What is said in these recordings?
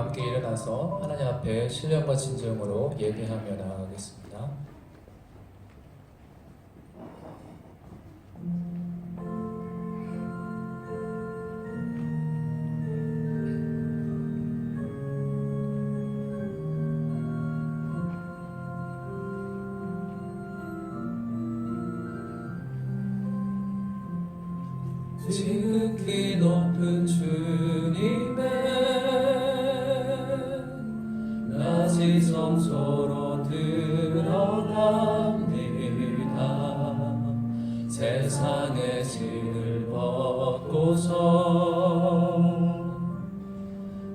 함께 일어나서 하나님 앞에 신령과 진정으로 예배하며 나아가겠습니다. 지극히 높은 주님의 낮이 성소로 드러납니다. 세상의 진을 벗고서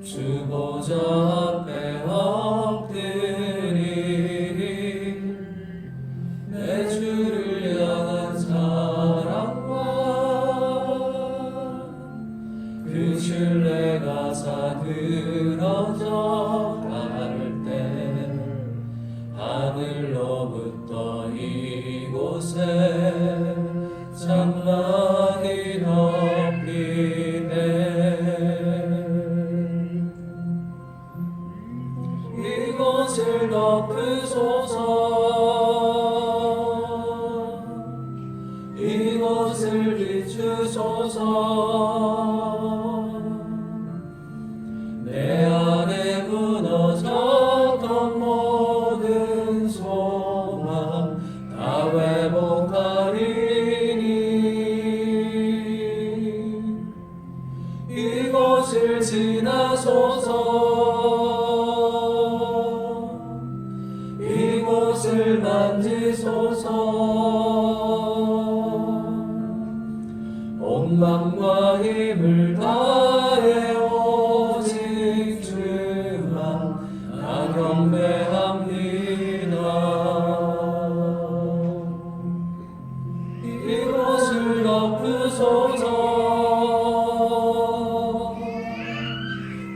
주 보좌 앞에 엎드리 내 주를 향한 사랑과 그 신뢰가 사들어져 갈 때 하늘로부터 이곳에 장막이 덮이네. 이곳을 덮으소서. 이곳을 비추소서. 내 안에 무너졌던 모든 소망 다 회복하리니 이곳을 지나소서. 이곳을 만지소서. 온 마음과 힘을 다해 오직 주만 나 경배합니다. 이곳을 덮으소서.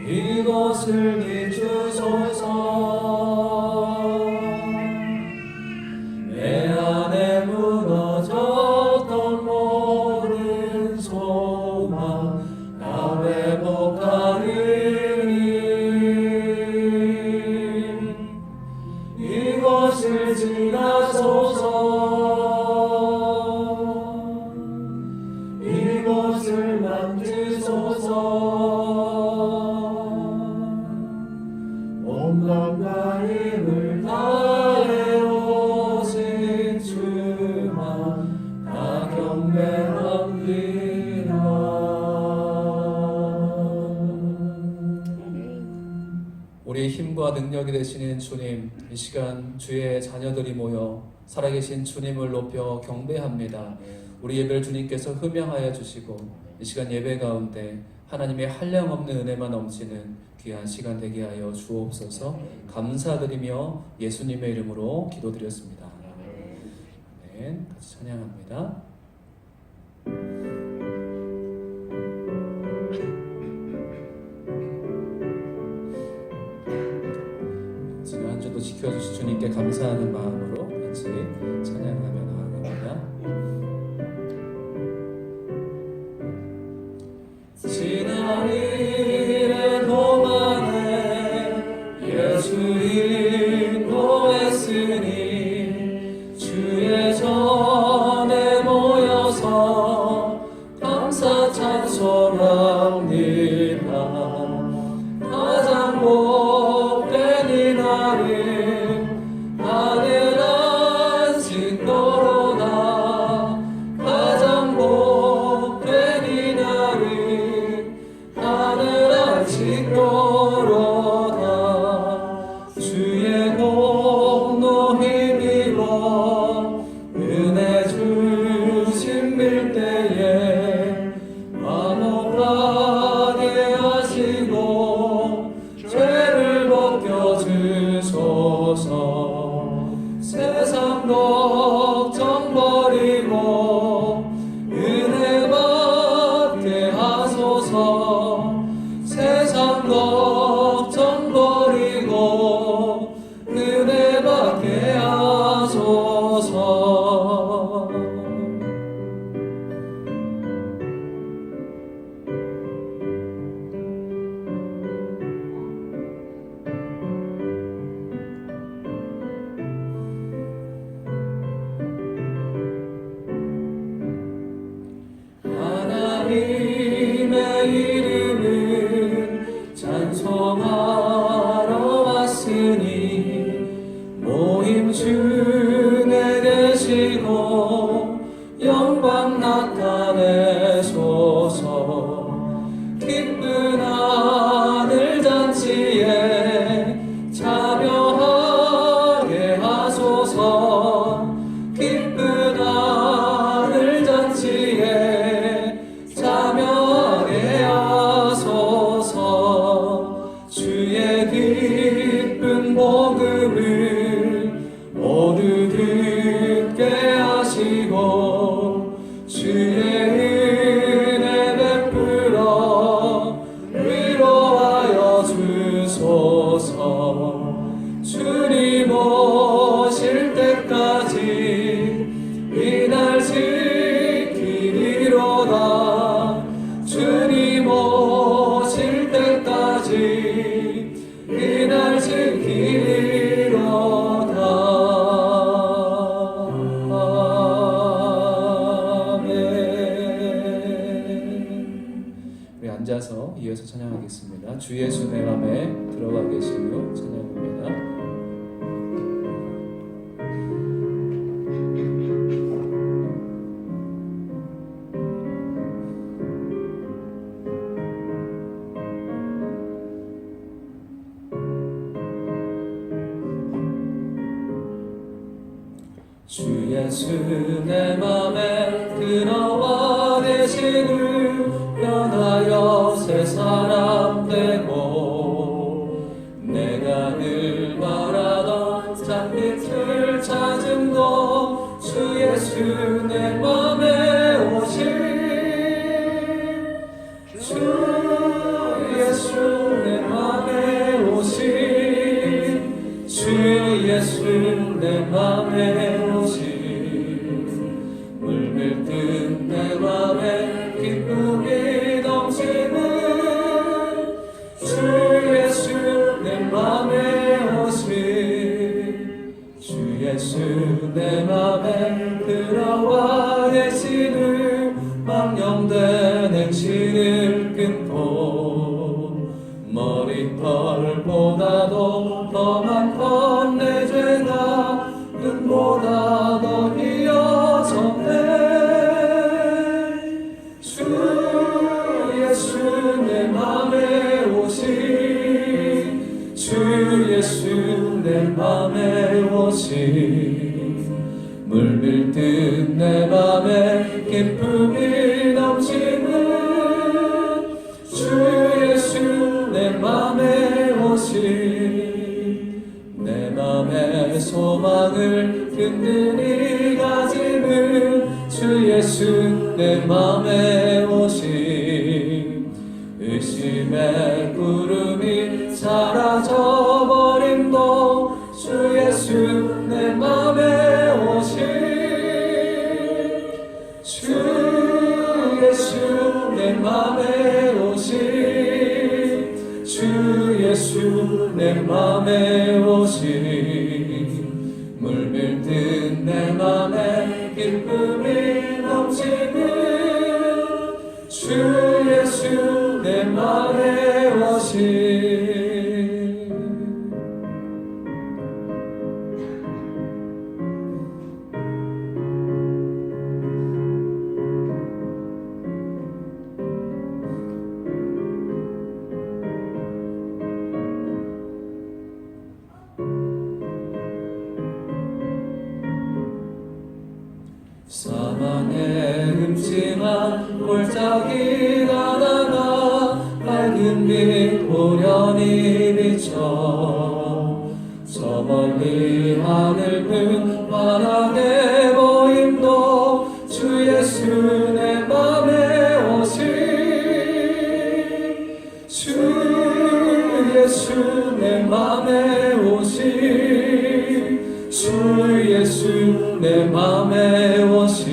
이곳을 비추소서. 내 안에 무너졌던 모든 소망 다 회복하리니 이곳을 지나소서. 이곳을 만지소서. 온 마음과 힘을 다해 오직 주만 다 경배합니다. 우리의 힘과 능력이 되시는 주님, 이 시간 주의 자녀들이 모여 살아계신 주님을 높여 경배합니다. 우리 예배를 주님께서 흠양하여 주시고 이 시간 예배 가운데 하나님의 한량없는 은혜만 넘치는 귀한 시간 되게 하여 주옵소서. 감사드리며 예수님의 이름으로 기도드렸습니다. 아멘. 같이 찬양합니다. 지난 한 주도 지켜주신 주님께 감사하는 마음으로 같이 찬양하며 나아갑니다. 지난 일의 도만에 예수 인도했으니 주의 전에 모여서 감사 찬송합니다. 가장 복된 이날은 하늘 안식도로다. 가장 복된 이날은 하늘 안식도로다. 주의 공로 힘입어 은혜 주신 밀대에 화목하게 하시고 죄를 벗겨주소서. 세상 걱정 버리고 은혜 받게 하소서. 세상 걱정 찬송하러 왔으니 모임 중에 계시고 영광 나타내소서. 기쁜 하늘 잔치에 참여하게 하소서. 기쁜 하늘 잔치에 참여하게 하소서. 주의 기쁜 복음을 모두 듣게 하시고 주의 은혜 베풀어 위로하여 주소서. 주님 오실 때까지 이날 지키리로다. 주님 오실 때까지 이날 지키리로다. 아멘. 우리 앉아서 이어서 찬양하겠습니다. 주 예수 내 맘에 들어가 계시며 찬양합니다. 주 예수 내 맘에 들어와 계시는 변하여 새 사람 되고 내가 늘 바라던 잣빛을 찾음도 주 예수 내 맘에 오신 주 예수 내 맘에 오신 주 예수 내 맘에 물밀듯 내 맘에 기쁨이 넘치는 주 예수 내 맘에 오신 주 예수 내 맘에 들어와 계시는 망령된 행실을 끊고 머리털보다도 더 많던 내 죄가 눈보다 더 이어졌네. 주 예수 내 맘에 오신 주 예수 내 맘에 오신 물밀듯 내 맘에 기쁨이 넘치는 주 예수 내 맘에 오신 내 맘의 소망을 든든히 가지는 주 예수 내 맘에 오신 의심의 구름이 사라져버림도 주 예수 내 맘에 오신 주 예수 내 맘에 오신 주 예수 내 맘에 오신 물밀듯 내 맘에 기쁨이 넘치는 주 예수 내 맘에 오신 사망의 음침한 골짜기가 나가 밝은 빛 고련히 비쳐 저 멀리 하늘은 환하게 보임도 주 예수 내 맘에 오신 주 예수 내 맘에 오신 주 예수 내 맘에 오신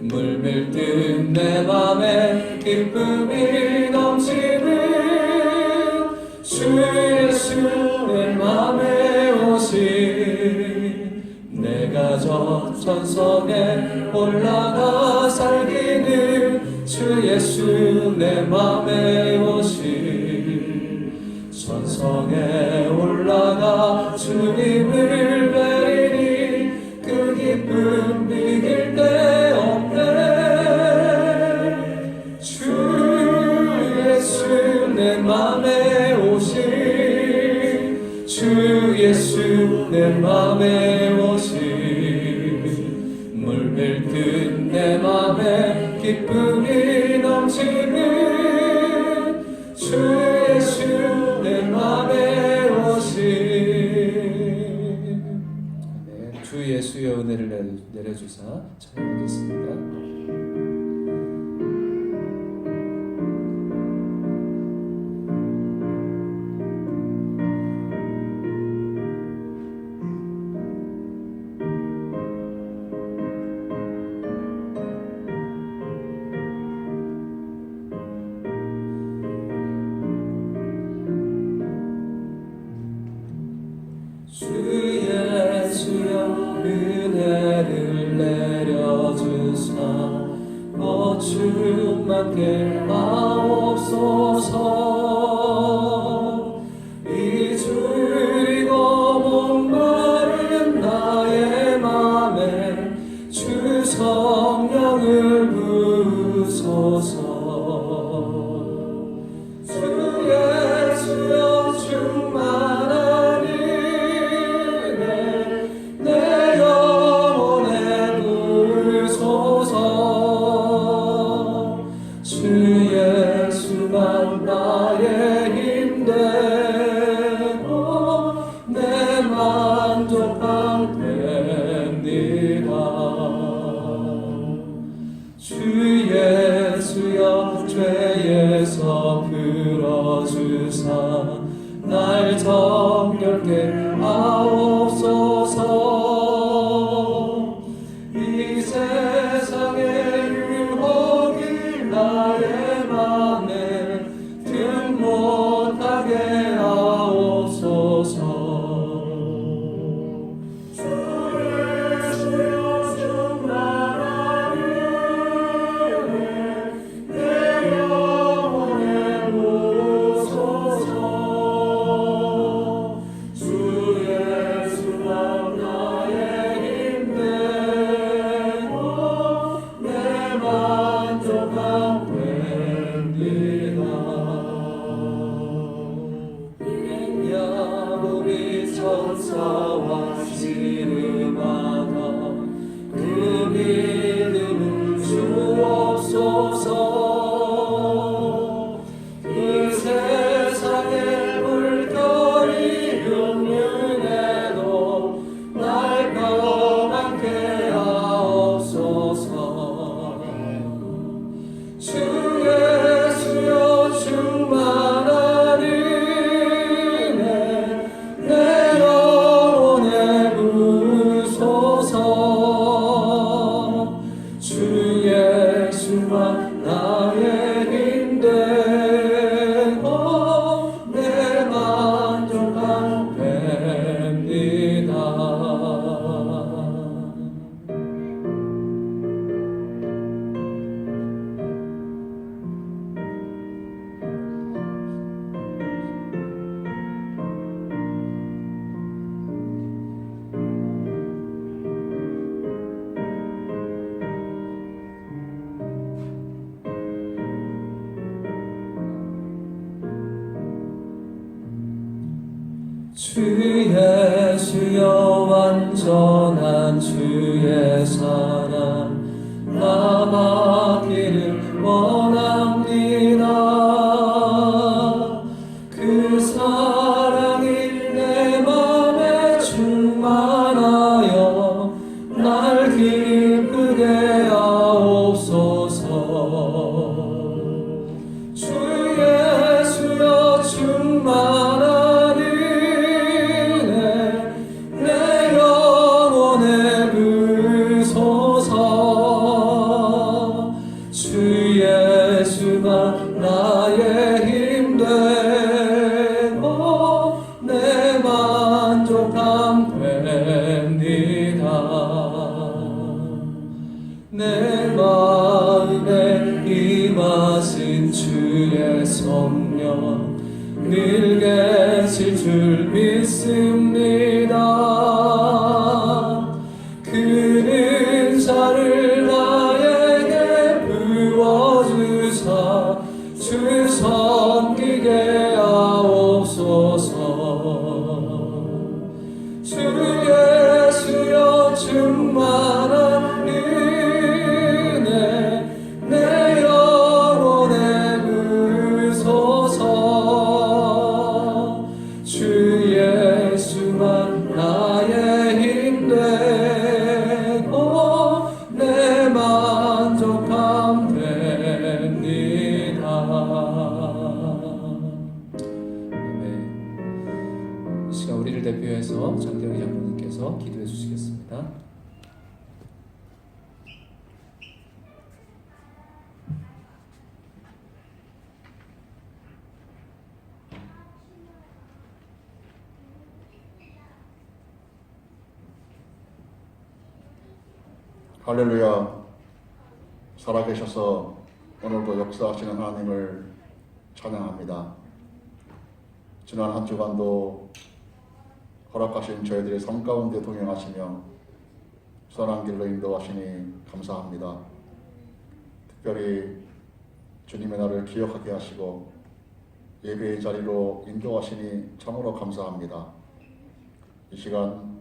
물밀듯 내 맘에 기쁨이 넘치는 주 예수 내 맘에 오신 내가 저 천성에 올라가 살기는 주 예수 내 맘에 오신 성에 올라가 주님을 뵈리니 그 기쁨 비길 데 없네. 주 예수 내 맘에 오신 주 예수 내 맘에 오신 물밀듯 내 맘에 기쁨이 넘치는 주 예수 내 맘에 오신 주 예수의 은혜를 내려주사 찬양하겠습니다. 주 예수여 은혜를 내려주사 주님께 마옵소서. 잊으리고 목마른 나의 맘에 주 성령을 부으소서. 주 예수여 충만한 내 영혼에 부으소서. 주 예수만 나의 힘되고 내 만족함 됩니다. 주 예수여 죄에서 풀어주사 날 정결케 하옵소서. 이 세상의 유혹이 나의 맘에 등 못하게 하옵소서. 주 예수여 충만한 은혜 내 영혼에 부으소서. 주 예수만 나의 힘되고 내 만족함 됩니다. 야곱이 천사와 씨름하다 그 믿음을 주옵소서. 이 세상의 물결이 흉흉해도 날 떠나게 하옵소서. 주 예수여 충만한 은혜 내 영혼에 부으소서. 주 예수만 나의 힘되고 내 만족함 됩니다. 주 예수여 완전한 주의 사랑 나 받기를 원합니다. 그 사랑이 내 맘에 충만하여 날 기쁘게 하옵소서. 주 예수여 충만한 내 영혼에 부으소서. 주 예수만 나의 힘되고 내 만족함 됩니다. 내 마음에 임하신 주의 성령 늘 살아계실 줄 믿습니다. 그는 저를 나에게 부어주사 주 섬기게 하옵소서. 주 예수여 충만한 은혜 내 영혼에 부으소서. 주 예수만 나의 힘 되고 내 만족함 됩니다. 아멘. 이 시간 우리를 대표해서 장대영 장로님께서 기도해 주시겠습니다. 할렐루야. 살아계셔서 오늘도 역사하시는 하나님을 찬양합니다. 지난 한 주간도 허락하신 저희들의 삶 가운데 동행하시며 선한 길로 인도하시니 감사합니다. 특별히 주님의 날을 기억하게 하시고 예배의 자리로 인도하시니 참으로 감사합니다. 이 시간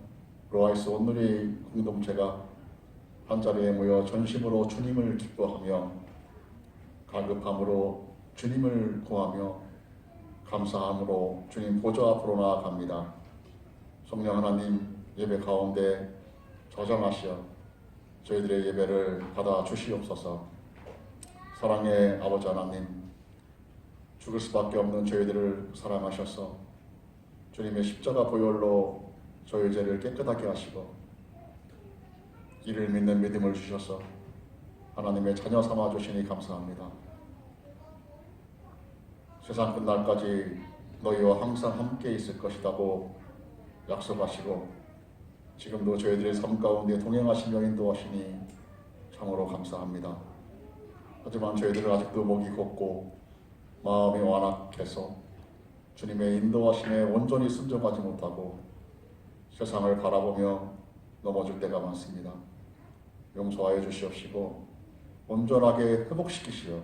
로아이스 온누리 공동체가 한자리에 모여 전심으로 주님을 기뻐하며 갈급함으로 주님을 구하며 감사함으로 주님 보좌 앞으로 나아갑니다. 성령 하나님 예배 가운데 저장하시어 저희들의 예배를 받아 주시옵소서. 사랑의 아버지 하나님, 죽을 수밖에 없는 저희들을 사랑하셔서 주님의 십자가 보혈로 저희 죄를 깨끗하게 하시고 이를 믿는 믿음을 주셔서 하나님의 자녀 삼아 주시니 감사합니다. 세상 끝날까지 너희와 항상 함께 있을 것이라고 약속하시고 지금도 저희들의 삶 가운데 동행하시며 인도하시니 참으로 감사합니다. 하지만 저희들은 아직도 목이 곱고 마음이 완악해서 주님의 인도하심에 온전히 순종하지 못하고 세상을 바라보며 넘어질 때가 많습니다. 용서하여 주시옵시고 온전하게 회복시키시어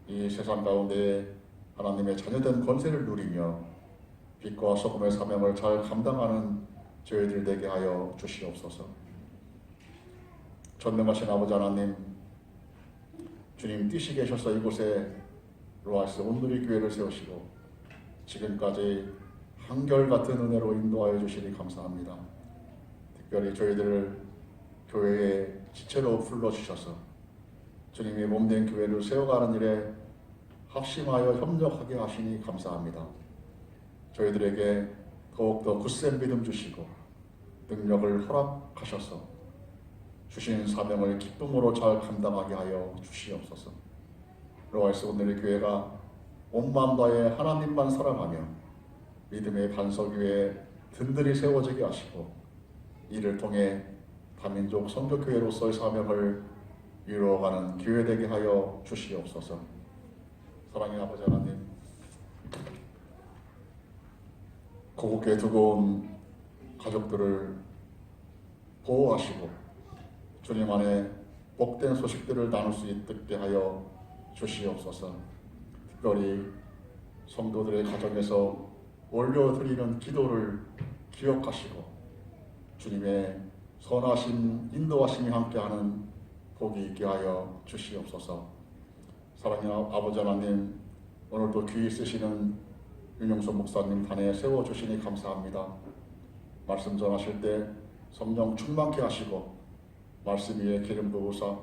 이 세상 가운데 하나님의 자녀된 권세를 누리며 빛과 소금의 사명을 잘 감당하는 저희들 되게 하여 주시옵소서. 전능하신 아버지 하나님, 주님 뜻이 계셔서 이곳에 로아이스 온누리 교회를 세우시고 지금까지 한결같은 은혜로 인도하여 주시니 감사합니다. 특별히 저희들을 교회의 지체로 불러주셔서 주님의 몸된 교회를 세워가는 일에 합심하여 협력하게 하시니 감사합니다. 저희들에게 더욱더 굳센 믿음 주시고 능력을 허락하셔서 주신 사명을 기쁨으로 잘 감당하게 하여 주시옵소서. 로아이스 온누리 교회가 온 마음 다해 하나님만 사랑하며 믿음의 반석 위에 든든히 세워지게 하시고 이를 통해 다민족 선교교회로서의 사명을 이루어가는 교회 되게 하여 주시옵소서. 사랑의 아버지 하나님, 고국에 두고 온 가족들을 보호하시고 주님 안에 복된 소식들을 나눌 수 있게 하여 주시옵소서. 특별히 성도들의 가정에서 올려드리는 기도를 기억하시고 주님의 선하신 인도하심이 함께하는 복이 있게 하여 주시옵소서. 사랑의 아버지 하나님, 오늘도 귀히 쓰시는 윤영수 목사님 단에 세워주시니 감사합니다. 말씀 전하실 때 성령 충만케 하시고 말씀 위에 기름 부으사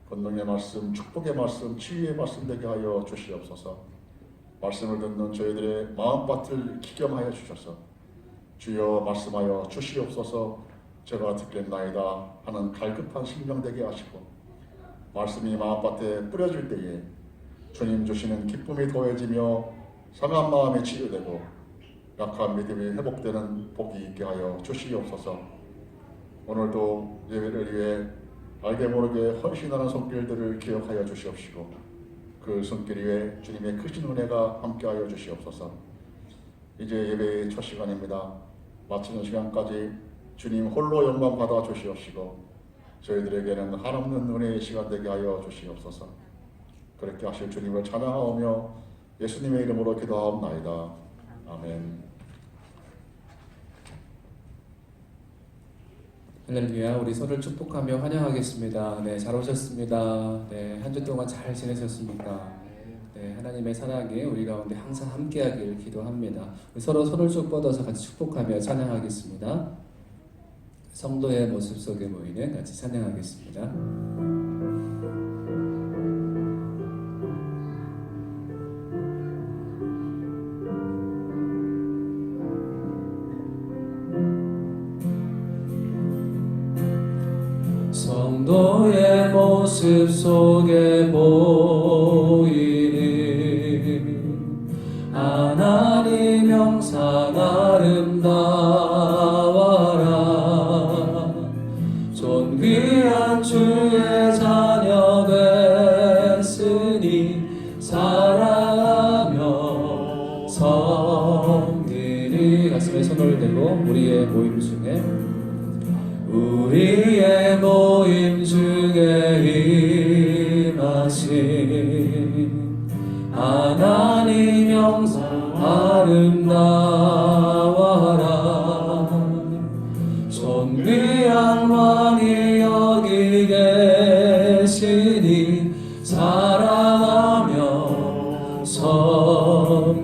권능의 말씀, 축복의 말씀, 치유의 말씀 되게 하여 주시옵소서. 말씀을 듣는 저희들의 마음밭을 기경하여 주셔서 주여 말씀하여 주시옵소서. 제가 듣겠나이다 하는 갈급한 심령 되게 하시고 말씀이 마음밭에 뿌려질 때에 주님 주시는 기쁨이 더해지며 상한 마음이 치유되고 약한 믿음이 회복되는 복이 있게 하여 주시옵소서. 오늘도 예배를 위해 알게 모르게 헌신하는 손길들을 기억하여 주시옵시고 그 손길 위에 주님의 크신 은혜가 함께하여 주시옵소서. 이제 예배의 첫 시간입니다. 마치는 시간까지 주님 홀로 영광 받아 주시옵시고 저희들에게는 한없는 은혜의 시간 되게 하여 주시옵소서. 그렇게 하실 주님을 찬양하오며 예수님의 이름으로 기도하옵나이다. 아멘. 할렐루야. 우리 서로를 축복하며 환영하겠습니다. 네, 잘 오셨습니다. 네, 한 주 동안 잘 지내셨습니까? 네, 하나님의 사랑이 우리 가운데 항상 함께하길 기도합니다. 우리 서로를 쭉 뻗어서 같이 축복하며 찬양하겠습니다. 성도의 모습 속에 모이는 같이 찬양하겠습니다. 성도의 모습 속에 보이는 하나님 형상 아름다워라. 존귀한 주의 자녀 됐으니 사랑하며 섬기리. 가슴에 손을 대고 우리의 모임 중에 임하신 하나님 형상 아름다워라. 존귀한 왕이 여기 계시니 사랑하며 섬기리.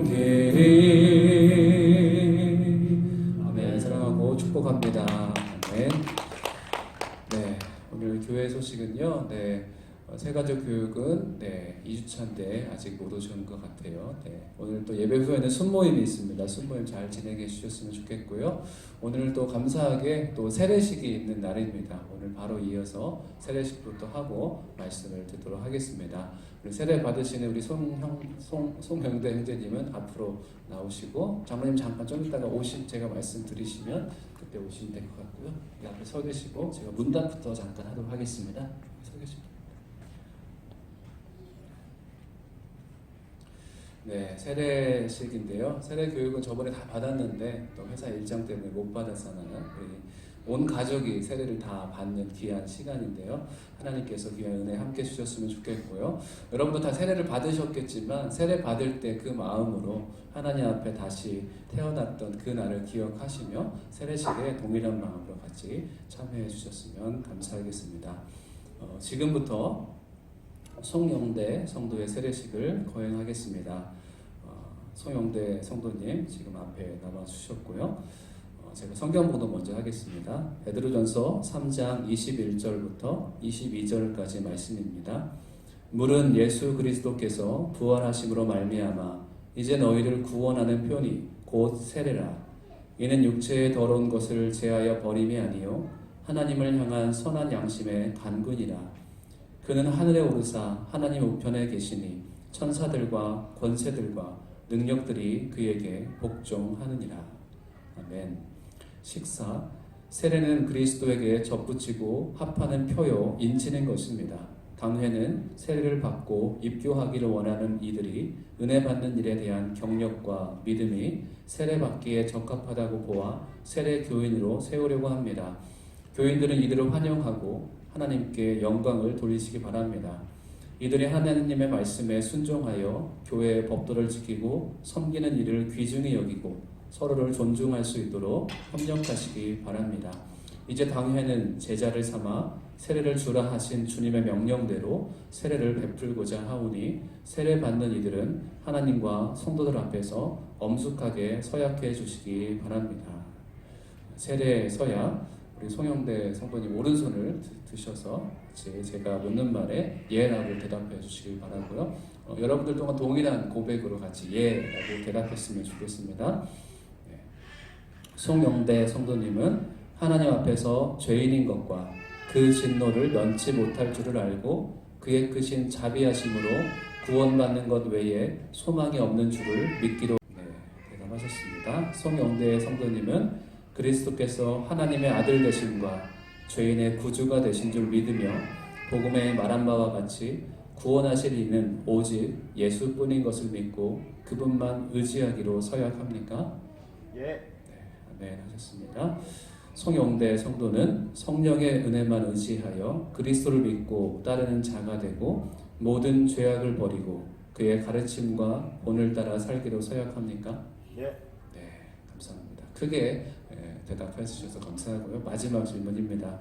아멘. 사랑하고 축복합니다. 아멘. 네, 오늘 교회 소식은요. 네, 새가족 교육은 2주차인데 아직 못 오신 것 같아요. 네, 오늘 또 예배 후에는 순모임이 있습니다. 순모임 잘 진행해 주셨으면 좋겠고요. 오늘 또 감사하게 또 세례식이 있는 날입니다. 오늘 바로 이어서 세례식도 또 하고 말씀을 듣도록 하겠습니다. 우리 세례 받으시는 우리 송형대 형제님은 앞으로 나오시고 장로님 잠깐 좀 이따가 제가 말씀드리시면 그때 오시면 될 것 같고요. 이 앞에 서 계시고 제가 문답부터 잠깐 하도록 하겠습니다. 서 계십니다. 네, 세례식인데요. 세례 교육은 저번에 다 받았는데 또 회사 일정 때문에 못 받았잖아요. 온 가족이 세례를 다 받는 귀한 시간인데요. 하나님께서 귀한 은혜 함께 주셨으면 좋겠고요. 여러분도 다 세례를 받으셨겠지만 세례 받을 때 그 마음으로 하나님 앞에 다시 태어났던 그 날을 기억하시며 세례식에 동일한 마음으로 같이 참여해 주셨으면 감사하겠습니다. 지금부터 송영대 성도의 세례식을 거행하겠습니다. 송영대 성도님 지금 앞에 나와 주셨고요. 제가 성경 보도 먼저 하겠습니다. 베드로전서 3장 21절부터 22절까지 말씀입니다. 물은 예수 그리스도께서 부활하심으로 말미암아 이제 너희를 구원하는 편이 곧 세례라. 이는 육체의 더러운 것을 제하여 버림이 아니요 하나님을 향한 선한 양심의 간군이라. 그는 하늘에 오르사 하나님 우편에 계시니 천사들과 권세들과 능력들이 그에게 복종하느니라. 아멘. 식사. 세례는 그리스도에게 접붙이고 합하는 표요 인치는 것입니다. 강회는 세례를 받고 입교하기를 원하는 이들이 은혜 받는 일에 대한 경력과 믿음이 세례 받기에 적합하다고 보아 세례 교인으로 세우려고 합니다. 교인들은 이들을 환영하고 하나님께 영광을 돌리시기 바랍니다. 이들이 하나님의 말씀에 순종하여 교회의 법도를 지키고 섬기는 일을 귀중히 여기고 서로를 존중할 수 있도록 협력하시기 바랍니다. 이제 당회는 제자를 삼아 세례를 주라 하신 주님의 명령대로 세례를 베풀고자 하오니 세례 받는 이들은 하나님과 성도들 앞에서 엄숙하게 서약해 주시기 바랍니다. 세례 서약, 우리 송영대 성도님 오른손을 드셔서 제가 묻는 말에 예라고 대답해 주시기 바라고요. 여러분들 동안 동일한 고백으로 같이 예라고 대답했으면 좋겠습니다. 송영대 성도님은 하나님 앞에서 죄인인 것과 그 진노를 면치 못할 줄을 알고 그의 크신 자비하심으로 구원받는 것 외에 소망이 없는 줄을 믿기로 대답하셨습니다. 송영대 성도님은 그리스도께서 하나님의 아들 되심과 죄인의 구주가 되신 줄 믿으며 복음에 말한 바와 같이 구원하실 이는 오직 예수뿐인 것을 믿고 그분만 의지하기로 서약합니까? 예. 아멘 하셨습니다. 송영대 성도는 성령의 은혜만 의지하여 그리스도를 믿고 따르는 자가 되고 모든 죄악을 버리고 그의 가르침과 본을 따라 살기로 서약합니까? 예. 네, 감사합니다. 크게 대답해 주셔서 감사하고요. 마지막 질문입니다.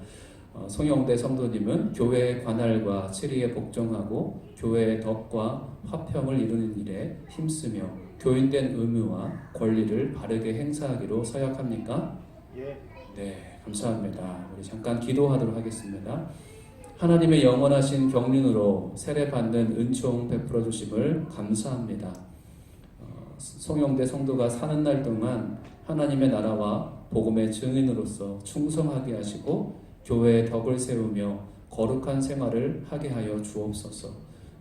송영대 성도님은 교회의 관할과 치리에 복종하고 교회의 덕과 화평을 이루는 일에 힘쓰며 교인된 의무와 권리를 바르게 행사하기로 서약합니까? 예. 네, 감사합니다. 우리 잠깐 기도하도록 하겠습니다. 하나님의 영원하신 경륜으로 세례받는 은총 베풀어 주심을 감사합니다. 송영대 성도가 사는 날 동안 하나님의 나라와 복음의 증인으로서 충성하게 하시고 교회의 덕을 세우며 거룩한 생활을 하게 하여 주옵소서.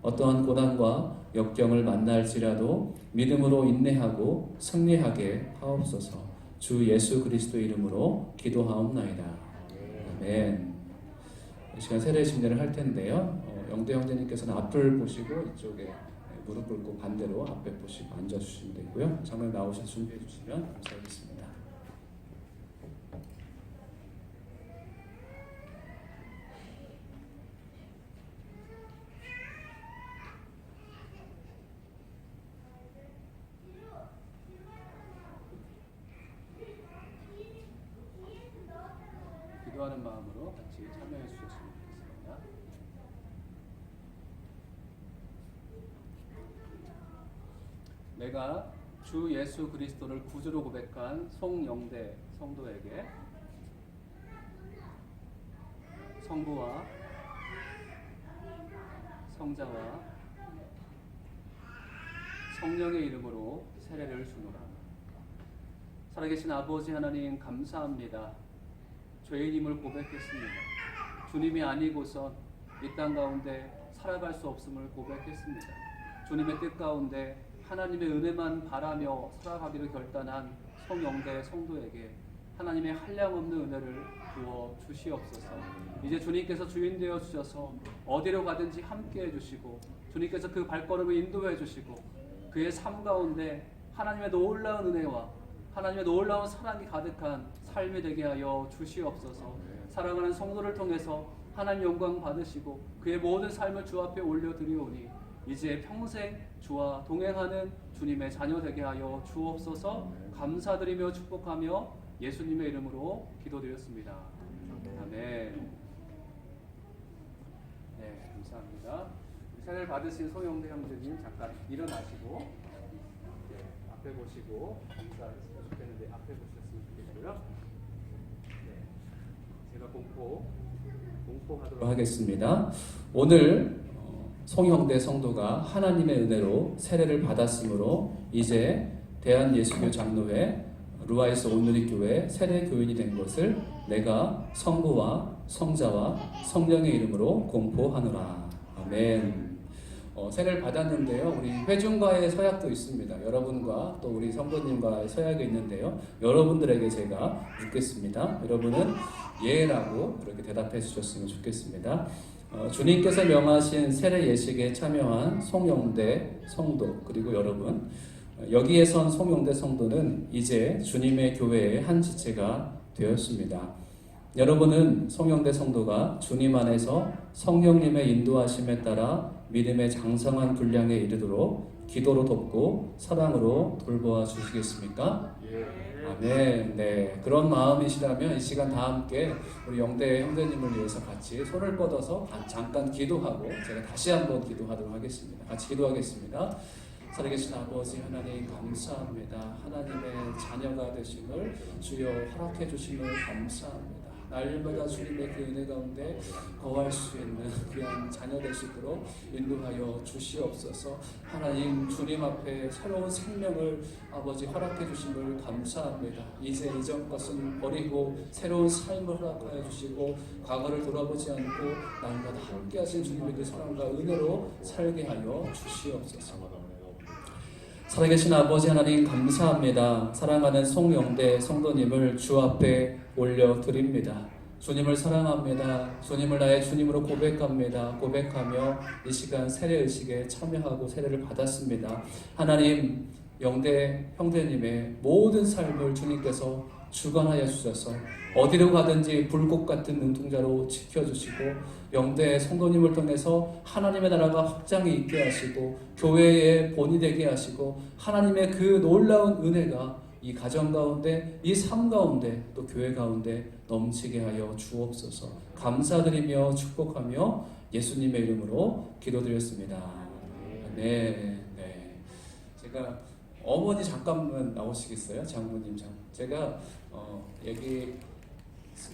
어떠한 고난과 역경을 만날지라도 믿음으로 인내하고 승리하게 하옵소서. 주 예수 그리스도 이름으로 기도하옵나이다. 아멘. 이 시간 세례 심례를 할 텐데요. 영대 형제님께서는 앞을 보시고 이쪽에 무릎 꿇고 반대로 앞에 보시고 앉아주시면 되고요. 장면 나오셔서 준비해 주시면 감사하겠습니다. 기도하는 마음으로 같이 참여해 주셨으면 좋겠습니다. 내가 주 예수 그리스도를 구주로 고백한 송영대 성도에게 성부와 성자와 성령의 이름으로 세례를 주노라. 살아계신 아버지 하나님 감사합니다. 죄인임을 고백했습니다. 주님이 아니고선 이 땅 가운데 살아갈 수 없음을 고백했습니다. 주님의 뜻 가운데 하나님의 은혜만 바라며 살아가기를 결단한 송영대 성도에게 하나님의 한량없는 은혜를 부어 주시옵소서. 이제 주님께서 주인 되어 주셔서 어디로 가든지 함께 해주시고 주님께서 그 발걸음을 인도해 주시고 그의 삶 가운데 하나님의 놀라운 은혜와 하나님의 놀라운 사랑이 가득한 삶이 되게 하여 주시옵소서. 사랑하는 성도를 통해서 하나님 영광 받으시고 그의 모든 삶을 주 앞에 올려드리오니 이제 평생 주와 동행하는 주님의 자녀 되게 하여 주옵소서. 감사드리며 축복하며 예수님의 이름으로 기도드렸습니다. 아멘. 네, 감사합니다. 세례를 받으신 송영대 형제님 잠깐 일어나시고 앞에 보시고 감사했으면 좋겠는데 앞에 보셨으면 좋겠고요. 네, 제가 공포하도록 하겠습니다. 오늘 송영대 성도가 하나님의 은혜로 세례를 받았으므로 이제 대한예수교 장로회 루아이스 온누리교회 세례 교인이 된 것을 내가 성부와 성자와 성령의 이름으로 공포하노라. 아멘. 세례를 받았는데요. 우리 회중과의 서약도 있습니다. 여러분과 또 우리 성도님과의 서약이 있는데요. 여러분들에게 제가 묻겠습니다. 여러분은 예라고 그렇게 대답해 주셨으면 좋겠습니다. 주님께서 명하신 세례 예식에 참여한 송영대 성도 그리고 여러분, 여기에 선 송영대 성도는 이제 주님의 교회의 한 지체가 되었습니다. 여러분은 송영대 성도가 주님 안에서 성령님의 인도하심에 따라 믿음의 장성한 분량에 이르도록 기도로 돕고 사랑으로 돌보아 주시겠습니까? 아멘. 네, 그런 마음이시라면 이 시간 다 함께 우리 영대 형제님을 위해서 같이 손을 뻗어서 잠깐 기도하고 제가 다시 한번 기도하도록 하겠습니다. 같이 기도하겠습니다. 살아계신 아버지 하나님 감사합니다. 하나님의 자녀가 되심을 주여 허락해 주심을 감사합니다. 날마다 주님의 그 은혜 가운데 거할 수 있는 귀한 자녀 될 수 있도록 인도하여 주시옵소서. 하나님 주님 앞에 새로운 생명을 아버지 허락해 주심을 감사합니다. 이제 이전 것은 버리고 새로운 삶을 허락하여 주시고 과거를 돌아보지 않고 날마다 함께 하신 주님의 그 사랑과 은혜로 살게 하여 주시옵소서. 살아계신 아버지 하나님 감사합니다. 사랑하는 송영대 성도님을 주 앞에 올려드립니다. 주님을 사랑합니다. 주님을 나의 주님으로 고백하며 이 시간 세례의식에 참여하고 세례를 받았습니다. 하나님, 영대 형제님의 모든 삶을 주님께서 주관하여 주셔서 어디로 가든지 불꽃 같은 눈동자로 지켜주시고 영대 성도님을 통해서 하나님의 나라가 확장이 있게 하시고 교회의 본이 되게 하시고 하나님의 그 놀라운 은혜가 이 가정 가운데, 이 삶 가운데, 또 교회 가운데 넘치게 하여 주옵소서. 감사드리며 축복하며 예수님의 이름으로 기도드렸습니다. 네. 제가 어머니 잠깐만 나오시겠어요? 장모님 제가 여기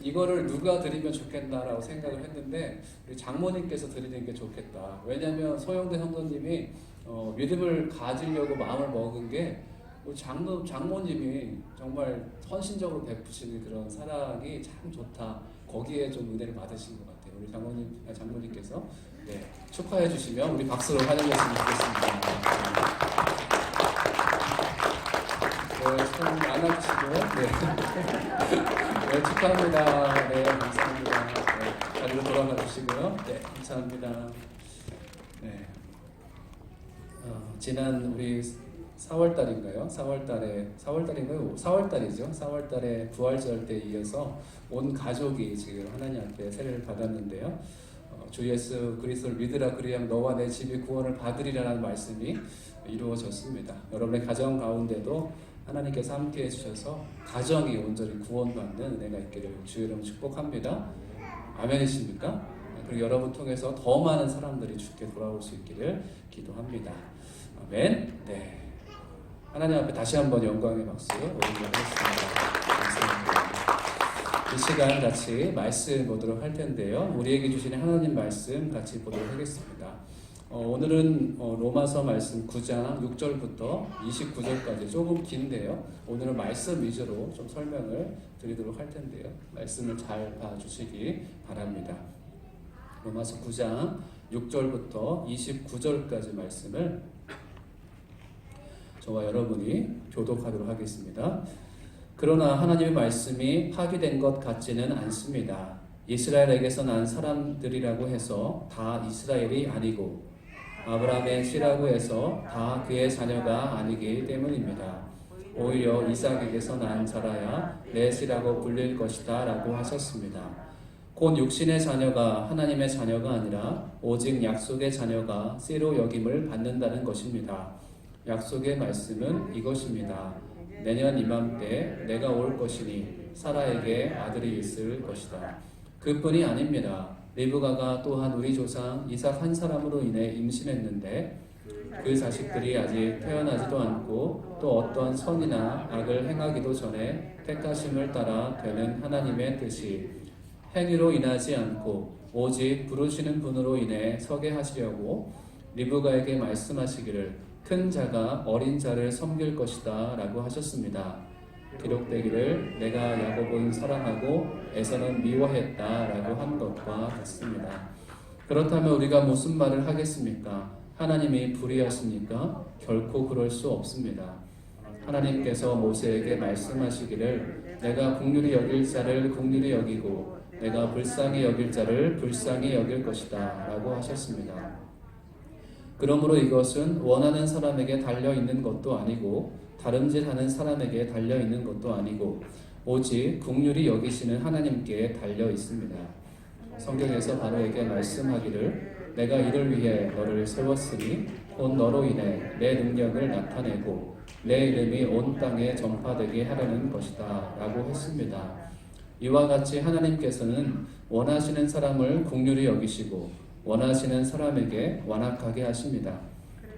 이거를 누가 드리면 좋겠나라고 생각을 했는데 우리 장모님께서 드리는 게 좋겠다. 왜냐하면 소영대 성도님이 믿음을 가지려고 마음을 먹은 게 우리 장모님이 정말 헌신적으로 베푸시는 그런 사랑이 참 좋다. 거기에 좀 은혜를 받으신 것 같아요. 우리 장모님께서 축하해 주시면 우리 박수로 환영했으면 좋겠습니다. 손 안아주시고 축하합니다. 감사합니다. 자리로 돌아가 주시고요. 감사합니다. 지난 우리 4월달인가요? 4월달이죠. 4월달에 부활절 때 이어서 온 가족이 지금 하나님 앞에 세례를 받았는데요. 주 예수 그리스도를 믿으라 그리하면 너와 내 집이 구원을 받으리라는 말씀이 이루어졌습니다. 여러분의 가정 가운데도 하나님께서 함께 해주셔서 가정이 온전히 구원받는 은혜가 있기를 주의 이름으로 축복합니다. 아멘이십니까? 그리고 여러분 통해서 더 많은 사람들이 주께 돌아올 수 있기를 기도합니다. 아멘. 하나님 앞에 다시 한번 영광의 박수 올리겠습니다. 감사합니다. 이 시간 같이 말씀 보도록 할 텐데요. 우리에게 주시는 하나님 말씀 같이 보도록 하겠습니다. 오늘은 로마서 말씀 9장 6절부터 29절까지 조금 긴데요. 오늘은 말씀 위주로 좀 설명을 드리도록 할 텐데요. 말씀을 잘 봐주시기 바랍니다. 로마서 9장 6절부터 29절까지 말씀을 저와 여러분이 교독하도록 하겠습니다. 그러나 하나님의 말씀이 파기된 것 같지는 않습니다. 이스라엘에게서 난 사람들이라고 해서 다 이스라엘이 아니고 아브라함의 씨라고 해서 다 그의 자녀가 아니기 때문입니다. 오히려 이삭에게서 난 자라야 내 씨라고 불릴 것이다 라고 하셨습니다. 곧 육신의 자녀가 하나님의 자녀가 아니라 오직 약속의 자녀가 씨로 여김을 받는다는 것입니다. 약속의 말씀은 이것입니다. 내년 이맘때 내가 올 것이니 사라에게 아들이 있을 것이다. 그뿐이 아닙니다. 리브가가 또한 우리 조상 이삭 한 사람으로 인해 임신했는데 그 자식들이 아직 태어나지도 않고 또 어떤 선이나 악을 행하기도 전에 택하심을 따라 되는 하나님의 뜻이 행위로 인하지 않고 오직 부르시는 분으로 인해 서게 하시려고 리브가에게 말씀하시기를 큰 자가 어린 자를 섬길 것이다 라고 하셨습니다. 기록되기를 내가 야곱은 사랑하고 에서는 미워했다 라고 한 것과 같습니다. 그렇다면 우리가 무슨 말을 하겠습니까? 하나님이 불의하십니까? 결코 그럴 수 없습니다. 하나님께서 모세에게 말씀하시기를 내가 긍휼히 여길 자를 긍휼히 여기고 내가 불쌍히 여길 자를 불쌍히 여길 것이다 라고 하셨습니다. 그러므로 이것은 원하는 사람에게 달려있는 것도 아니고 다름질하는 사람에게 달려있는 것도 아니고 오직 긍휼히 여기시는 하나님께 달려있습니다. 성경에서 바로에게 말씀하기를 내가 이를 위해 너를 세웠으니 곧 너로 인해 내 능력을 나타내고 내 이름이 온 땅에 전파되게 하려는 것이다 라고 했습니다. 이와 같이 하나님께서는 원하시는 사람을 긍휼히 여기시고 원하시는 사람에게 완악하게 하십니다.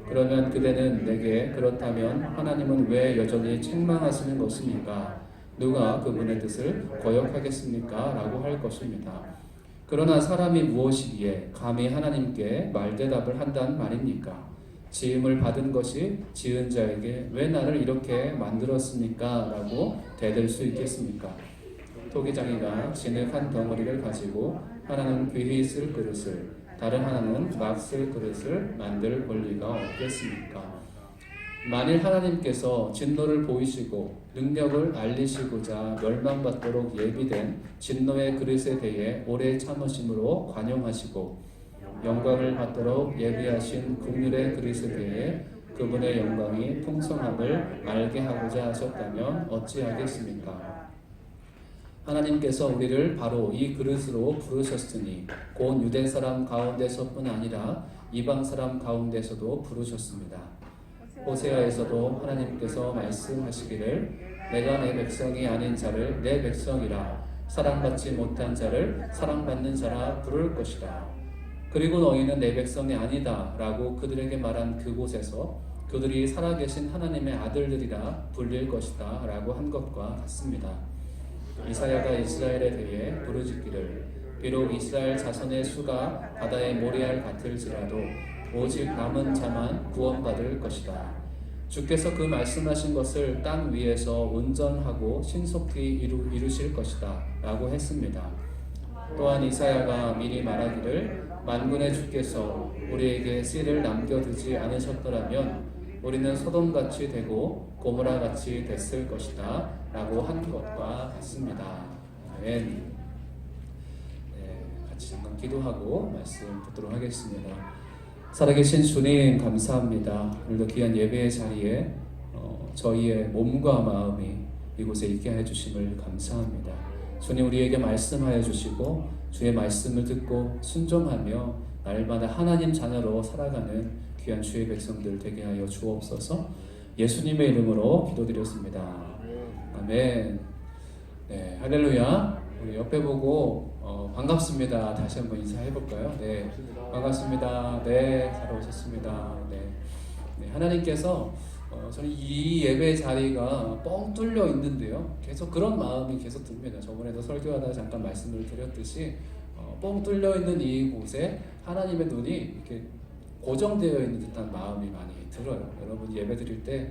그러면 그대는 내게 그렇다면 하나님은 왜 여전히 책망하시는 것입니까? 누가 그분의 뜻을 거역하겠습니까? 라고 할 것입니다. 그러나 사람이 무엇이기에 감히 하나님께 말대답을 한단 말입니까? 지음을 받은 것이 지은 자에게 왜 나를 이렇게 만들었습니까? 라고 대들 수 있겠습니까? 토기장이가 진흙 한 덩어리를 가지고 하나는 귀히 쓸 그릇을 다른 하나는 막 쓸 그릇을 만들 권리가 없겠습니까? 만일 하나님께서 진노를 보이시고 능력을 알리시고자 멸망받도록 예비된 진노의 그릇에 대해 오래 참으심으로 관용하시고 영광을 받도록 예비하신 긍휼의 그릇에 대해 그분의 영광이 풍성함을 알게 하고자 하셨다면 어찌하겠습니까? 하나님께서 우리를 바로 이 그릇으로 부르셨으니 곧 유대 사람 가운데서뿐 아니라 이방 사람 가운데서도 부르셨습니다. 호세아에서도 하나님께서 말씀하시기를 내가 내 백성이 아닌 자를 내 백성이라 사랑받지 못한 자를 사랑받는 자라 부를 것이다. 그리고 너희는 내 백성이 아니다 라고 그들에게 말한 그곳에서 그들이 살아계신 하나님의 아들들이라 불릴 것이다 라고 한 것과 같습니다. 이사야가 이스라엘에 대해 부르짖기를 비록 이스라엘 자손의 수가 바다의 모래알 같을지라도 오직 남은 자만 구원받을 것이다. 주께서 그 말씀하신 것을 땅 위에서 온전하고 신속히 이루실 것이다 라고 했습니다. 또한 이사야가 미리 말하기를 만군의 주께서 우리에게 씨를 남겨두지 않으셨더라면 우리는 소돔같이 되고 고모라같이 됐을 것이다 라고 한 것과 같습니다. 아멘. 같이 잠깐 기도하고 말씀 듣도록 하겠습니다. 살아계신 주님 감사합니다. 오늘도 귀한 예배의 자리에 저희의 몸과 마음이 이곳에 있게 해주심을 감사합니다. 주님 우리에게 말씀하여 주시고 주의 말씀을 듣고 순종하며 날마다 하나님 자녀로 살아가는 귀한 주의 백성들 되게 하여 주옵소서. 예수님의 이름으로 기도드렸습니다. 아멘. 네, 할렐루야. 우리 옆에 보고 반갑습니다. 다시 한번 인사해 볼까요? 네, 반갑습니다. 네, 잘 오셨습니다. 네, 하나님께서 저는 이 예배 자리가 뻥 뚫려 있는데요. 계속 그런 마음이 계속 듭니다. 저번에도 설교하다 잠깐 말씀을 드렸듯이 뻥 뚫려 있는 이곳에 하나님의 눈이 이렇게 고정되어 있는 듯한 마음이 많이 들어요. 여러분 예배 드릴 때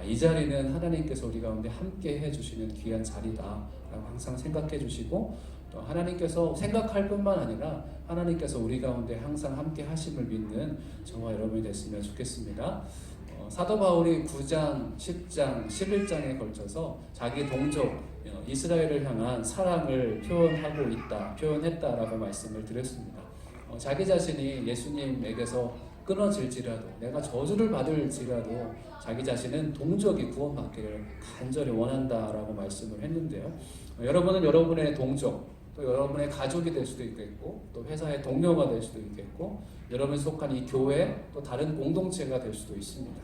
이 자리는 하나님께서 우리 가운데 함께 해주시는 귀한 자리다라고 항상 생각해 주시고 또 하나님께서 생각할 뿐만 아니라 하나님께서 우리 가운데 항상 함께 하심을 믿는 저와 여러분이 됐으면 좋겠습니다. 사도 바울이 9장, 10장, 11장에 걸쳐서 자기 동족 이스라엘을 향한 사랑을 표현했다라고 말씀을 드렸습니다. 자기 자신이 예수님에게서 끊어질지라도 내가 저주를 받을지라도 자기 자신은 동족이 구원받기를 간절히 원한다라고 말씀을 했는데요. 여러분은 여러분의 동족 또 여러분의 가족이 될 수도 있겠고 또 회사의 동료가 될 수도 있겠고 여러분이 속한 이 교회 또 다른 공동체가 될 수도 있습니다.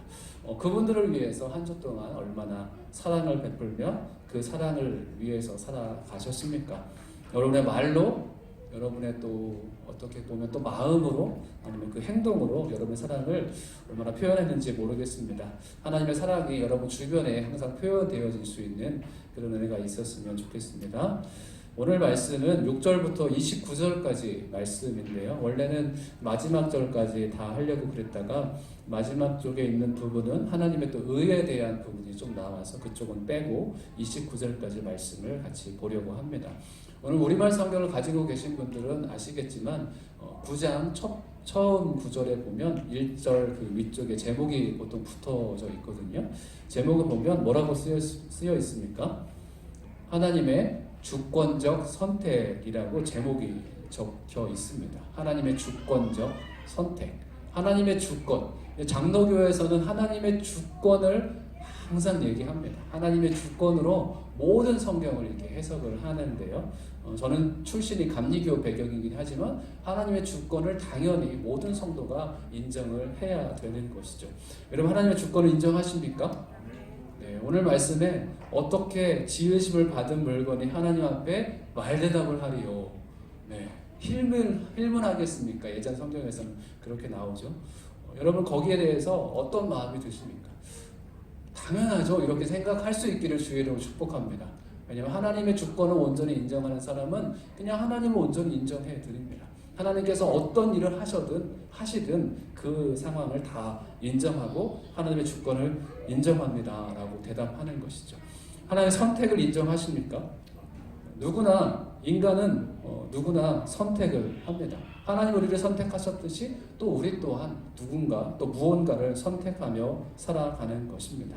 그분들을 위해서 한 주 동안 얼마나 사랑을 베풀며 그 사랑을 위해서 살아가셨습니까? 여러분의 말로 여러분의 또 어떻게 보면 또 마음으로 아니면 그 행동으로 여러분의 사랑을 얼마나 표현했는지 모르겠습니다. 하나님의 사랑이 여러분 주변에 항상 표현되어질 수 있는 그런 은혜가 있었으면 좋겠습니다. 오늘 말씀은 6절부터 29절까지 말씀인데요. 원래는 마지막 절까지 다 하려고 그랬다가 마지막 쪽에 있는 부분은 하나님의 또 의에 대한 부분이 좀 나와서 그쪽은 빼고 29절까지 말씀을 같이 보려고 합니다. 오늘 우리말 성경을 가지고 계신 분들은 아시겠지만 9장 처음 구절에 보면 1절 그 위쪽에 제목이 보통 붙어져 있거든요. 제목을 보면 뭐라고 쓰여 있습니까? 하나님의 주권적 선택이라고 제목이 적혀 있습니다. 하나님의 주권적 선택. 하나님의 주권. 장로교에서는 하나님의 주권을 항상 얘기합니다. 하나님의 주권으로 모든 성경을 이렇게 해석을 하는데요. 저는 출신이 감리교 배경이긴 하지만 하나님의 주권을 당연히 모든 성도가 인정을 해야 되는 것이죠. 여러분 하나님의 주권을 인정하십니까? 네, 오늘 말씀에 어떻게 지으심을 받은 물건이 하나님 앞에 말대답을 하리요. 네, 힐문하겠습니까? 예전 성경에서는 그렇게 나오죠. 여러분 거기에 대해서 어떤 마음이 드십니까? 당연하죠. 이렇게 생각할 수 있기를 주의 이름으로 축복합니다. 왜냐하면 하나님의 주권을 온전히 인정하는 사람은 그냥 하나님을 온전히 인정해 드립니다. 하나님께서 어떤 일을 하시든 그 상황을 다 인정하고 하나님의 주권을 인정합니다 라고 대답하는 것이죠. 하나님의 선택을 인정하십니까? 누구나 인간은 누구나 선택을 합니다. 하나님 우리를 선택하셨듯이 또 우리 또한 누군가 또 무언가를 선택하며 살아가는 것입니다.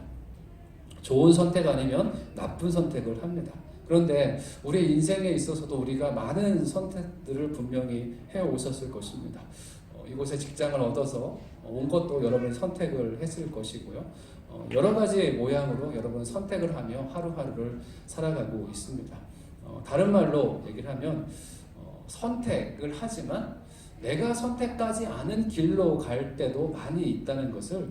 좋은 선택 아니면 나쁜 선택을 합니다. 그런데 우리 인생에 있어서도 우리가 많은 선택들을 분명히 해오셨을 것입니다. 이곳에 직장을 얻어서 온 것도 여러분이 선택을 했을 것이고요. 여러 가지 모양으로 여러분은 선택을 하며 하루하루를 살아가고 있습니다. 다른 말로 얘기를 하면 선택을 하지만 내가 선택하지 않은 길로 갈 때도 많이 있다는 것을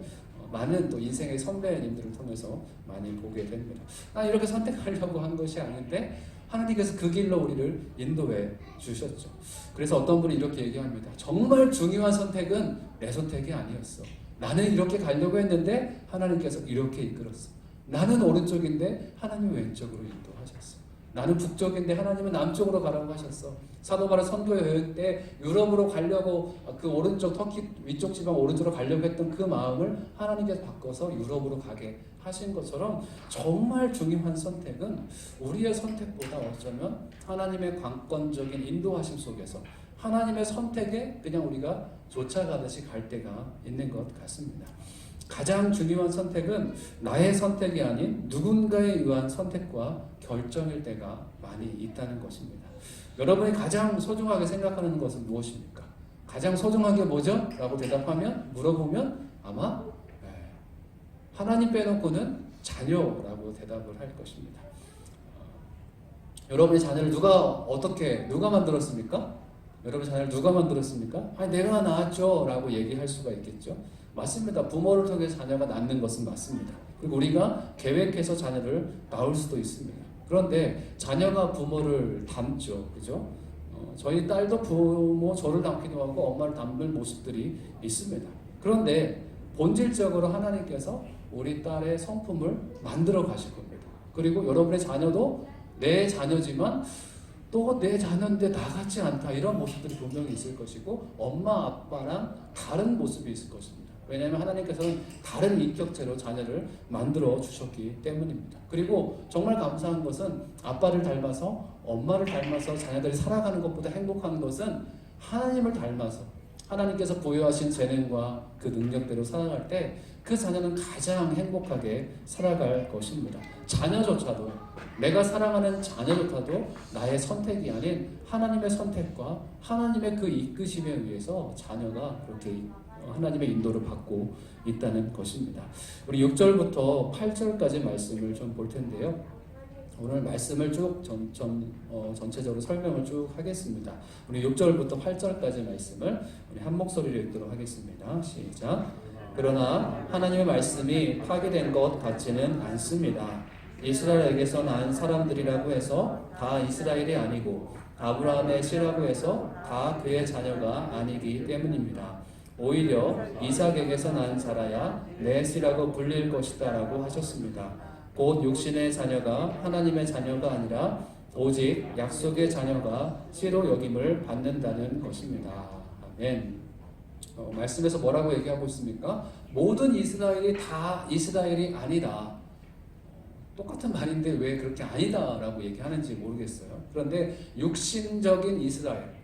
많은 또 인생의 선배님들을 통해서 많이 보게 됩니다. 난 이렇게 선택하려고 한 것이 아닌데 하나님께서 그 길로 우리를 인도해 주셨죠. 그래서 어떤 분이 이렇게 얘기합니다. 정말 중요한 선택은 내 선택이 아니었어. 나는 이렇게 가려고 했는데 하나님께서 이렇게 이끌었어. 나는 오른쪽인데 하나님은 왼쪽으로 인도하셨어. 나는 북쪽인데 하나님은 남쪽으로 가라고 하셨어. 사도 바울 선교 여행 때 유럽으로 가려고 그 오른쪽 터키 위쪽 지방 오른쪽으로 가려고 했던 그 마음을 하나님께서 바꿔서 유럽으로 가게 하신 것처럼 정말 중요한 선택은 우리의 선택보다 어쩌면 하나님의 관건적인 인도하심 속에서 하나님의 선택에 그냥 우리가 쫓아가듯이 갈 때가 있는 것 같습니다. 가장 중요한 선택은 나의 선택이 아닌 누군가에 의한 선택과 결정일 때가 많이 있다는 것입니다. 여러분이 가장 소중하게 생각하는 것은 무엇입니까? 가장 소중한 게 뭐죠? 라고 물어보면 아마 하나님 빼놓고는 자녀라고 대답을 할 것입니다. 여러분의 자녀를 누가 만들었습니까? 여러분 자녀를 누가 만들었습니까? 아니 내가 낳았죠 라고 얘기할 수가 있겠죠. 맞습니다. 부모를 통해 자녀가 낳는 것은 맞습니다. 그리고 우리가 계획해서 자녀를 낳을 수도 있습니다. 그런데 자녀가 부모를 닮죠. 그죠? 저희 딸도 저를 닮기도 하고 엄마를 닮는 모습들이 있습니다. 그런데 본질적으로 하나님께서 우리 딸의 성품을 만들어 가실 겁니다. 그리고 여러분의 자녀도 내 자녀지만 또 내 자녀인데 나 같지 않다 이런 모습들이 분명히 있을 것이고 엄마 아빠랑 다른 모습이 있을 것입니다. 왜냐하면 하나님께서는 다른 인격체로 자녀를 만들어 주셨기 때문입니다. 그리고 정말 감사한 것은 아빠를 닮아서 엄마를 닮아서 자녀들이 살아가는 것보다 행복한 것은 하나님을 닮아서 하나님께서 부여하신 재능과 그 능력대로 살아갈 때 그 자녀는 가장 행복하게 살아갈 것입니다. 자녀조차도 내가 사랑하는 자녀조차도 나의 선택이 아닌 하나님의 선택과 하나님의 그 이끄심에 의해서 자녀가 그렇게 하나님의 인도를 받고 있다는 것입니다. 우리 6절부터 8절까지 말씀을 좀 볼 텐데요. 오늘 말씀을 쭉 전체적으로 설명을 쭉 하겠습니다. 우리 6절부터 8절까지 말씀을 우리 한 목소리로 읽도록 하겠습니다. 시작. 그러나 하나님의 말씀이 파괴된 것 같지는 않습니다. 이스라엘에게서 난 사람들이라고 해서 다 이스라엘이 아니고 아브라함의 씨라고 해서 다 그의 자녀가 아니기 때문입니다. 오히려 이삭에게서 난 자라야 내 씨라고 불릴 것이다 라고 하셨습니다. 곧 육신의 자녀가 하나님의 자녀가 아니라 오직 약속의 자녀가 씨로 여김을 받는다는 것입니다. 아멘. 말씀에서 뭐라고 얘기하고 있습니까? 모든 이스라엘이 다 이스라엘이 아니다. 똑같은 말인데 왜 그렇게 아니다 라고 얘기하는지 모르겠어요. 그런데 육신적인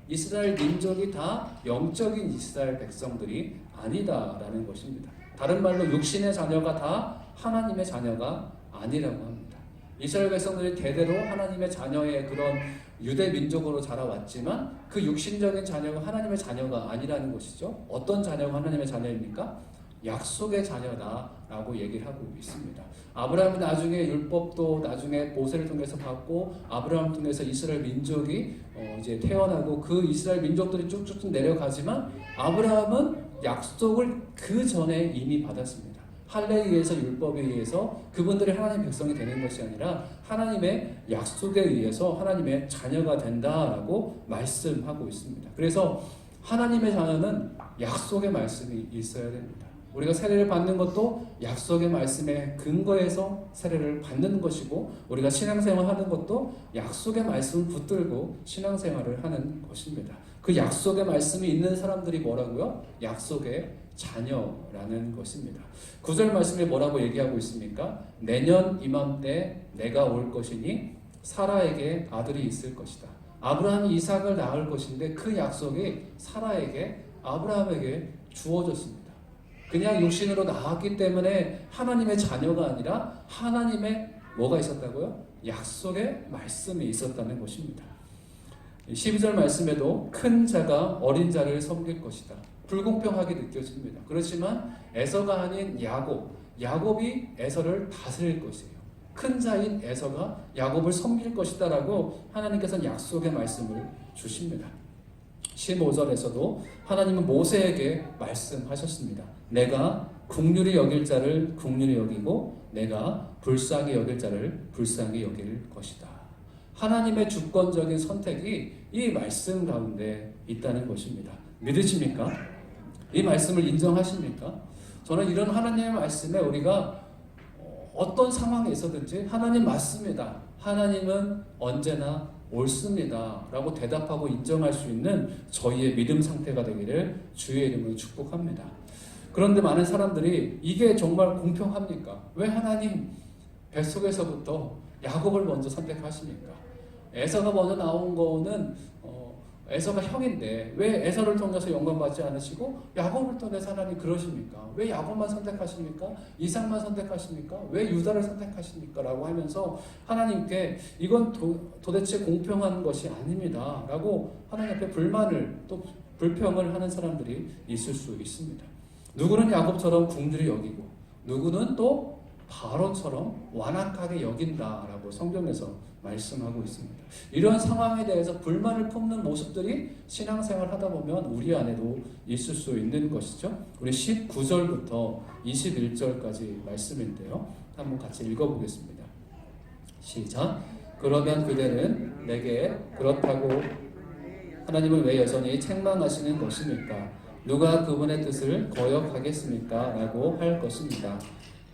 이스라엘 민족이 다 영적인 이스라엘 백성들이 아니다라는 것입니다. 다른 말로 육신의 자녀가 다 하나님의 자녀가 아니라고 합니다. 이스라엘 백성들이 대대로 하나님의 자녀의 그런 유대 민족으로 자라왔지만 그 육신적인 자녀가 하나님의 자녀가 아니라는 것이죠. 어떤 자녀가 하나님의 자녀입니까? 약속의 자녀다라고 얘기를 하고 있습니다. 아브라함은 나중에 율법도 나중에 모세를 통해서 받고 아브라함을 통해서 이스라엘 민족이 이제 태어나고 그 이스라엘 민족들이 쭉쭉 내려가지만 아브라함은 약속을 그 전에 이미 받았습니다. 할례에 의해서 율법에 의해서 그분들이 하나님의 백성이 되는 것이 아니라 하나님의 약속에 의해서 하나님의 자녀가 된다라고 말씀하고 있습니다. 그래서 하나님의 자녀는 약속의 말씀이 있어야 됩니다. 우리가 세례를 받는 것도 약속의 말씀에 근거해서 세례를 받는 것이고 우리가 신앙생활 하는 것도 약속의 말씀을 붙들고 신앙생활을 하는 것입니다. 그 약속의 말씀이 있는 사람들이 뭐라고요? 약속의 자녀라는 것입니다. 9절 말씀에 뭐라고 얘기하고 있습니까? 내년 이맘때 내가 올 것이니 사라에게 아들이 있을 것이다. 아브라함이 이삭을 낳을 것인데 그 약속이 사라에게 아브라함에게 주어졌습니다. 그냥 육신으로 낳았기 때문에 하나님의 자녀가 아니라 하나님의 뭐가 있었다고요? 약속의 말씀이 있었다는 것입니다. 12절 말씀에도 큰 자가 어린 자를 섬길 것이다. 불공평하게 느껴집니다. 그렇지만 에서가 아닌 야곱이 에서를 다스릴 것이에요. 큰 자인 에서가 야곱을 섬길 것이다 라고 하나님께서는 약속의 말씀을 주십니다. 15절에서도 하나님은 모세에게 말씀하셨습니다. 내가 긍휼히 여길 자를 긍휼히 여기고 내가 불쌍히 여길 자를 불쌍히 여길 것이다. 하나님의 주권적인 선택이 이 말씀 가운데 있다는 것입니다. 믿으십니까? 이 말씀을 인정하십니까? 저는 이런 하나님의 말씀에 우리가 어떤 상황에 있어든지 하나님 맞습니다. 하나님은 언제나 옳습니다. 라고 대답하고 인정할 수 있는 저희의 믿음 상태가 되기를 주의 이름으로 축복합니다. 그런데 많은 사람들이 이게 정말 공평합니까? 왜 하나님 뱃속에서부터 야곱을 먼저 선택하십니까? 에서가 먼저 나온 거는 에서가 형인데 왜 에서를 통해서 영광받지 않으시고 야곱을 통해서 하나님 그러십니까? 왜 야곱만 선택하십니까? 이삭만 선택하십니까? 왜 유다를 선택하십니까? 라고 하면서 하나님께 이건 도대체 공평한 것이 아닙니다. 라고 하나님 앞에 불만을 또 불평을 하는 사람들이 있을 수 있습니다. 누구는 야곱처럼 긍휼히 여기고 누구는 또 바로처럼 완악하게 여긴다라고 성경에서 말씀하고 있습니다. 이런 상황에 대해서 불만을 품는 모습들이 신앙생활 하다 보면 우리 안에도 있을 수 있는 것이죠. 우리 19절부터 21절까지 말씀인데요. 한번 같이 읽어보겠습니다. 시작. 그러면 그대는 내게 그렇다고 하나님은 왜 여전히 책망하시는 것입니까? 누가 그분의 뜻을 거역하겠습니까? 라고 할 것입니다.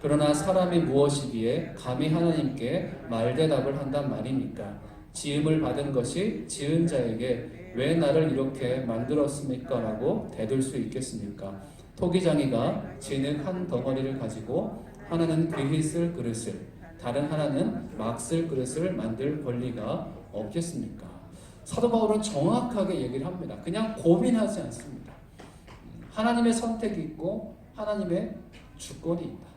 그러나 사람이 무엇이기에 감히 하나님께 말대답을 한단 말입니까? 지음을 받은 것이 지은 자에게 왜 나를 이렇게 만들었습니까? 라고 대들 수 있겠습니까? 토기장이가 진흙 한 덩어리를 가지고 하나는 귀히 쓸 그릇을 다른 하나는 막 쓸 그릇을 만들 권리가 없겠습니까? 사도 바울은 정확하게 얘기를 합니다. 그냥 고민하지 않습니다. 하나님의 선택이 있고 하나님의 주권이 있다.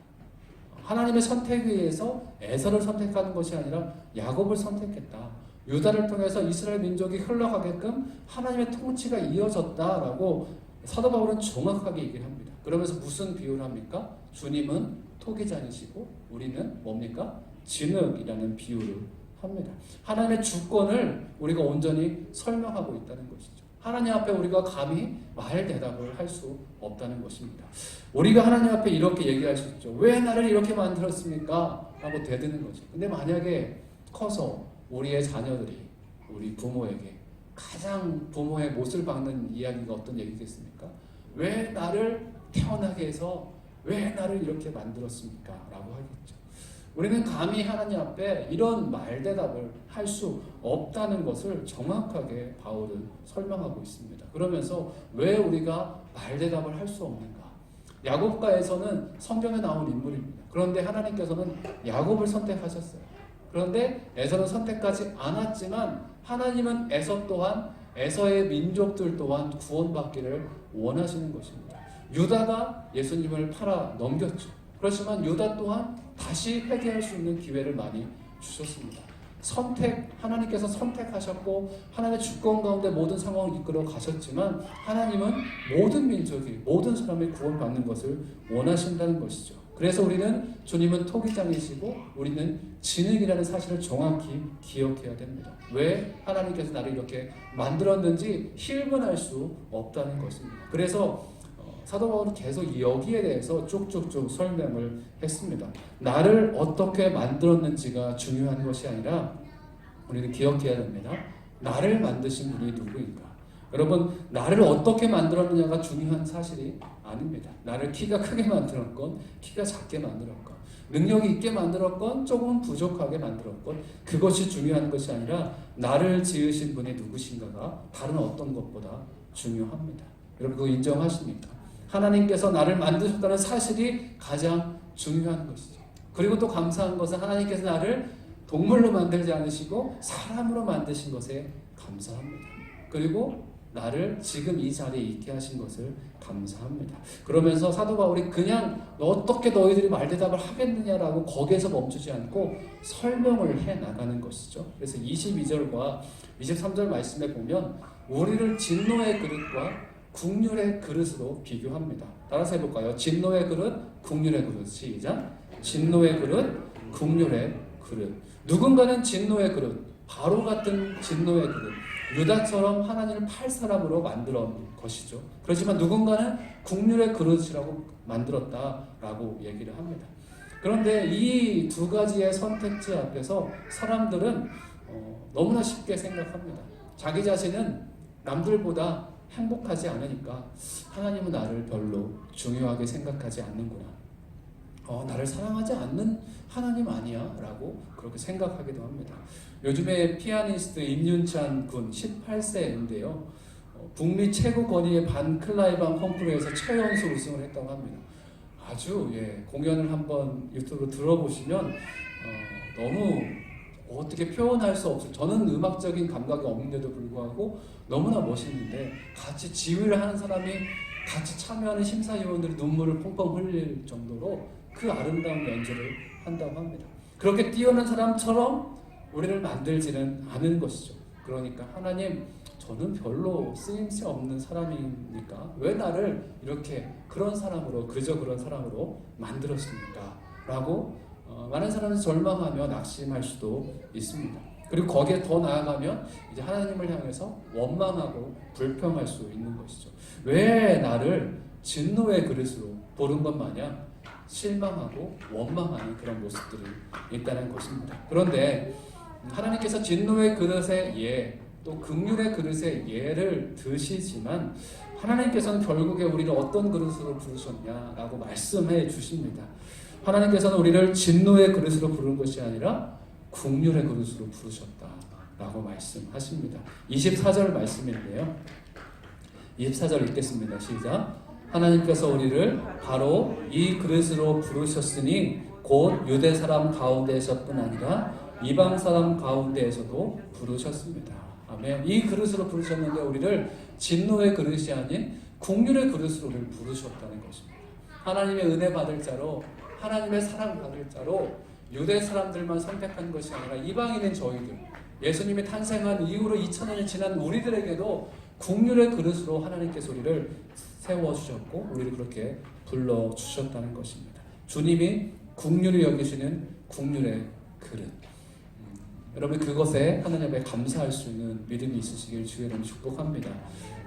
하나님의 선택에 의해서 에서를 선택하는 것이 아니라 야곱을 선택했다. 유다를 통해서 이스라엘 민족이 흘러가게끔 하나님의 통치가 이어졌다라고 사도 바울은 정확하게 얘기를 합니다. 그러면서 무슨 비유를 합니까? 주님은 토기장이시고 우리는 뭡니까? 진흙이라는 비유를 합니다. 하나님의 주권을 우리가 온전히 설명하고 있다는 것이죠. 하나님 앞에 우리가 감히 말 대답을 할 수 없다는 것입니다. 우리가 하나님 앞에 이렇게 얘기할 수 있죠. 왜 나를 이렇게 만들었습니까? 라고 대드는 거죠. 근데 만약에 커서 우리의 자녀들이 우리 부모에게 가장 부모의 못을 박는 이야기가 어떤 얘기겠습니까? 왜 나를 태어나게 해서 왜 나를 이렇게 만들었습니까? 라고 하겠죠. 우리는 감히 하나님 앞에 이런 말대답을 할 수 없다는 것을 정확하게 바울은 설명하고 있습니다. 그러면서 왜 우리가 말대답을 할 수 없는가? 야곱과 에서는 성경에 나온 인물입니다. 그런데 하나님께서는 야곱을 선택하셨어요. 그런데 에서는 선택하지 않았지만 하나님은 에서 또한 에서의 민족들 또한 구원받기를 원하시는 것입니다. 유다가 예수님을 팔아 넘겼죠. 그렇지만 유다 또한 다시 회개할 수 있는 기회를 많이 주셨습니다. 하나님께서 선택하셨고 하나님의 주권 가운데 모든 상황을 이끌어 가셨지만 하나님은 모든 민족이 모든 사람이 구원받는 것을 원하신다는 것이죠. 그래서 우리는 주님은 토기장이시고 우리는 진흙이라는 사실을 정확히 기억해야 됩니다. 왜 하나님께서 나를 이렇게 만들었는지 힐문할 수 없다는 것입니다. 그래서 사도 바울은 계속 여기에 대해서 쭉쭉쭉 설명을 했습니다. 나를 어떻게 만들었는지가 중요한 것이 아니라 우리는 기억해야 됩니다. 나를 만드신 분이 누구인가? 여러분, 나를 어떻게 만들었느냐가 중요한 사실이 아닙니다. 나를 키가 크게 만들었건 키가 작게 만들었건 능력이 있게 만들었건 조금 부족하게 만들었건 그것이 중요한 것이 아니라 나를 지으신 분이 누구신가가 다른 어떤 것보다 중요합니다. 여러분 그거 인정하십니까? 하나님께서 나를 만드셨다는 사실이 가장 중요한 것이죠. 그리고 또 감사한 것은 하나님께서 나를 동물로 만들지 않으시고 사람으로 만드신 것에 감사합니다. 그리고 나를 지금 이 자리에 있게 하신 것을 감사합니다. 그러면서 사도 바울이 그냥 어떻게 너희들이 말대답을 하겠느냐라고 거기에서 멈추지 않고 설명을 해 나가는 것이죠. 그래서 22절과 23절 말씀에 보면 우리를 진노의 그릇과 국률의 그릇으로 비교합니다. 따라서 해볼까요? 진노의 그릇, 국률의 그릇. 시작. 진노의 그릇, 국률의 그릇. 누군가는 진노의 그릇, 바로 같은 진노의 그릇, 유다처럼 하나님을 팔 사람으로 만들어 것이죠. 그렇지만 누군가는 국률의 그릇이라고 만들었다라고 얘기를 합니다. 그런데 이 두 가지의 선택지 앞에서 사람들은 너무나 쉽게 생각합니다. 자기 자신은 남들보다 행복하지 않으니까 하나님은 나를 별로 중요하게 생각하지 않는구나. 나를 사랑하지 않는 하나님 아니야? 라고 그렇게 생각하기도 합니다. 요즘에 피아니스트 임윤찬 군 18세인데요. 북미 최고 권위의 반 클라이방 콩쿠르에서 최연소 우승을 했다고 합니다. 아주 공연을 한번 유튜브로 들어보시면 너무 어떻게 표현할 수 없어요. 저는 음악적인 감각이 없는데도 불구하고 너무나 멋있는데 같이 지휘를 하는 사람이 같이 참여하는 심사위원들이 눈물을 펑펑 흘릴 정도로 그 아름다운 연주를 한다고 합니다. 그렇게 뛰어난 사람처럼 우리를 만들지는 않은 것이죠. 그러니까 하나님, 저는 별로 쓰임새 없는 사람이니까 왜 나를 이렇게 그런 사람으로, 그저 그런 사람으로 만들었습니까? 라고 많은 사람은 절망하며 낙심할 수도 있습니다. 그리고 거기에 더 나아가면 이제 하나님을 향해서 원망하고 불평할 수 있는 것이죠. 왜 나를 진노의 그릇으로 보는 것 마냥 실망하고 원망하는 그런 모습들이 있다는 것입니다. 그런데 하나님께서 진노의 그릇의 예, 또 긍휼의 그릇의 예를 드시지만 하나님께서는 결국에 우리를 어떤 그릇으로 부르셨냐라고 말씀해 주십니다. 하나님께서는 우리를 진노의 그릇으로 부른 것이 아니라 긍휼의 그릇으로 부르셨다라고 말씀하십니다. 24절 말씀인데요. 24절 읽겠습니다. 시작. 하나님께서 우리를 바로 이 그릇으로 부르셨으니 곧 유대 사람 가운데에서뿐 아니라 이방 사람 가운데에서도 부르셨습니다. 아멘. 이 그릇으로 부르셨는데 우리를 진노의 그릇이 아닌 긍휼의 그릇으로 우리를 부르셨다는 것입니다. 하나님의 은혜 받을 자로, 하나님의 사랑 받을 자로 유대 사람들만 선택한 것이 아니라 이방인인 저희들, 예수님이 탄생한 이후로 2000년이 지난 우리들에게도 긍휼의 그릇으로 하나님께서 우리를 세워주셨고 우리를 그렇게 불러주셨다는 것입니다. 주님이 긍휼히 여기시는 긍휼의 그릇. 여러분 그것에 하나님 앞에 감사할 수 있는 믿음이 있으시길 주의 이름으로 축복합니다.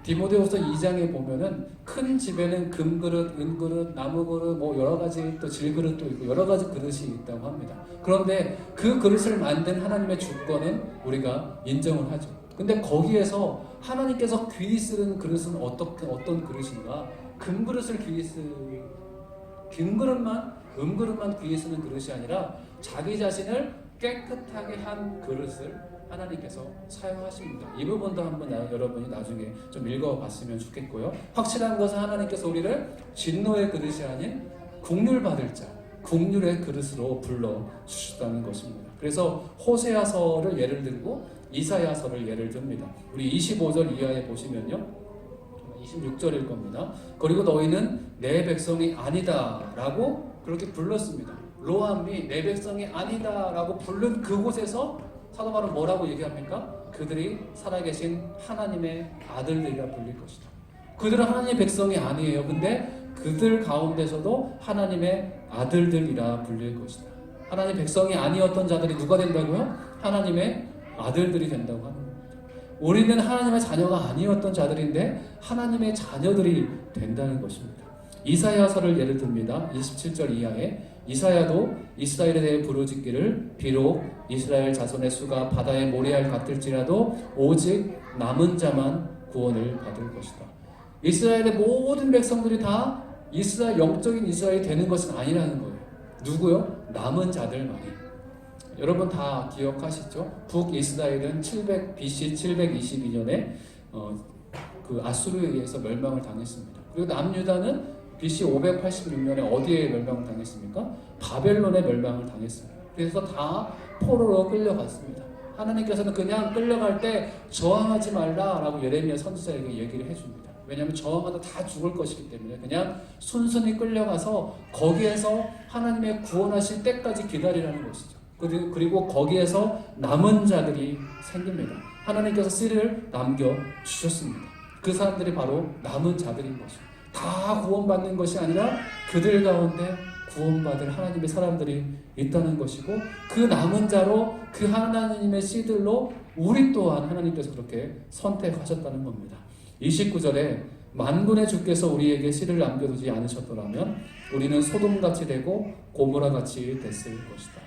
디모데후서 2장에 보면은 큰 집에는 금그릇, 은그릇, 나무그릇, 뭐 여러 가지 또 질그릇도 있고 여러 가지 그릇이 있다고 합니다. 그런데 그 그릇을 만든 하나님의 주권은 우리가 인정을 하죠. 근데 거기에서 하나님께서 귀히 쓰는 그릇은 어떤 그릇인가? 금그릇을 귀히 금그릇만 귀히 쓰는 그릇이 아니라 자기 자신을 깨끗하게 한 그릇을 하나님께서 사용하십니다. 이 부분도 한번 여러분이 나중에 좀 읽어봤으면 좋겠고요. 확실한 것은 하나님께서 우리를 진노의 그릇이 아닌 긍휼 받을 자, 긍휼의 그릇으로 불러주셨다는 것입니다. 그래서 호세아서를 예를 들고 이사야서를 예를 듭니다. 우리 25절 이하에 보시면요. 26절일 겁니다. 그리고 너희는 내 백성이 아니다 라고 그렇게 불렀습니다. 로함이 내 백성이 아니다 라고 부른 그곳에서 사도 바울은 뭐라고 얘기합니까? 그들이 살아계신 하나님의 아들들이라 불릴 것이다. 그들은 하나님의 백성이 아니에요. 근데 그들 가운데서도 하나님의 아들들이라 불릴 것이다. 하나님의 백성이 아니었던 자들이 누가 된다고요? 하나님의 아들들이 된다고 합니다. 우리는 하나님의 자녀가 아니었던 자들인데 하나님의 자녀들이 된다는 것입니다. 이사야서를 예를 듭니다. 27절 이하에 이사야도 이스라엘에 대해 부르짖기를 비록 이스라엘 자손의 수가 바다의 모래알 같을지라도 오직 남은 자만 구원을 받을 것이다. 이스라엘의 모든 백성들이 다 영적인 이스라엘이 되는 것은 아니라는 거예요. 누구요? 남은 자들만이. 여러분 다 기억하시죠? 북이스라엘은 BC 722년에 그 아수르에 의해서 멸망을 당했습니다. 그리고 남유다는 BC 586년에 어디에 멸망을 당했습니까? 바벨론에 멸망을 당했습니다. 그래서 다 포로로 끌려갔습니다. 하나님께서는 그냥 끌려갈 때 저항하지 말라라고 예레미야 선지자에게 얘기를 해줍니다. 왜냐하면 저항하다 다 죽을 것이기 때문에 그냥 순순히 끌려가서 거기에서 하나님의 구원하실 때까지 기다리라는 것이죠. 그리고 거기에서 남은 자들이 생깁니다. 하나님께서 씨를 남겨주셨습니다. 그 사람들이 바로 남은 자들인 것이죠. 다 구원받는 것이 아니라 그들 가운데 구원받을 하나님의 사람들이 있다는 것이고, 그 남은 자로 그 하나님의 씨들로 우리 또한 하나님께서 그렇게 선택하셨다는 겁니다. 29절에 만군의 주께서 우리에게 씨를 남겨두지 않으셨더라면 우리는 소돔같이 되고 고모라같이 됐을 것이다.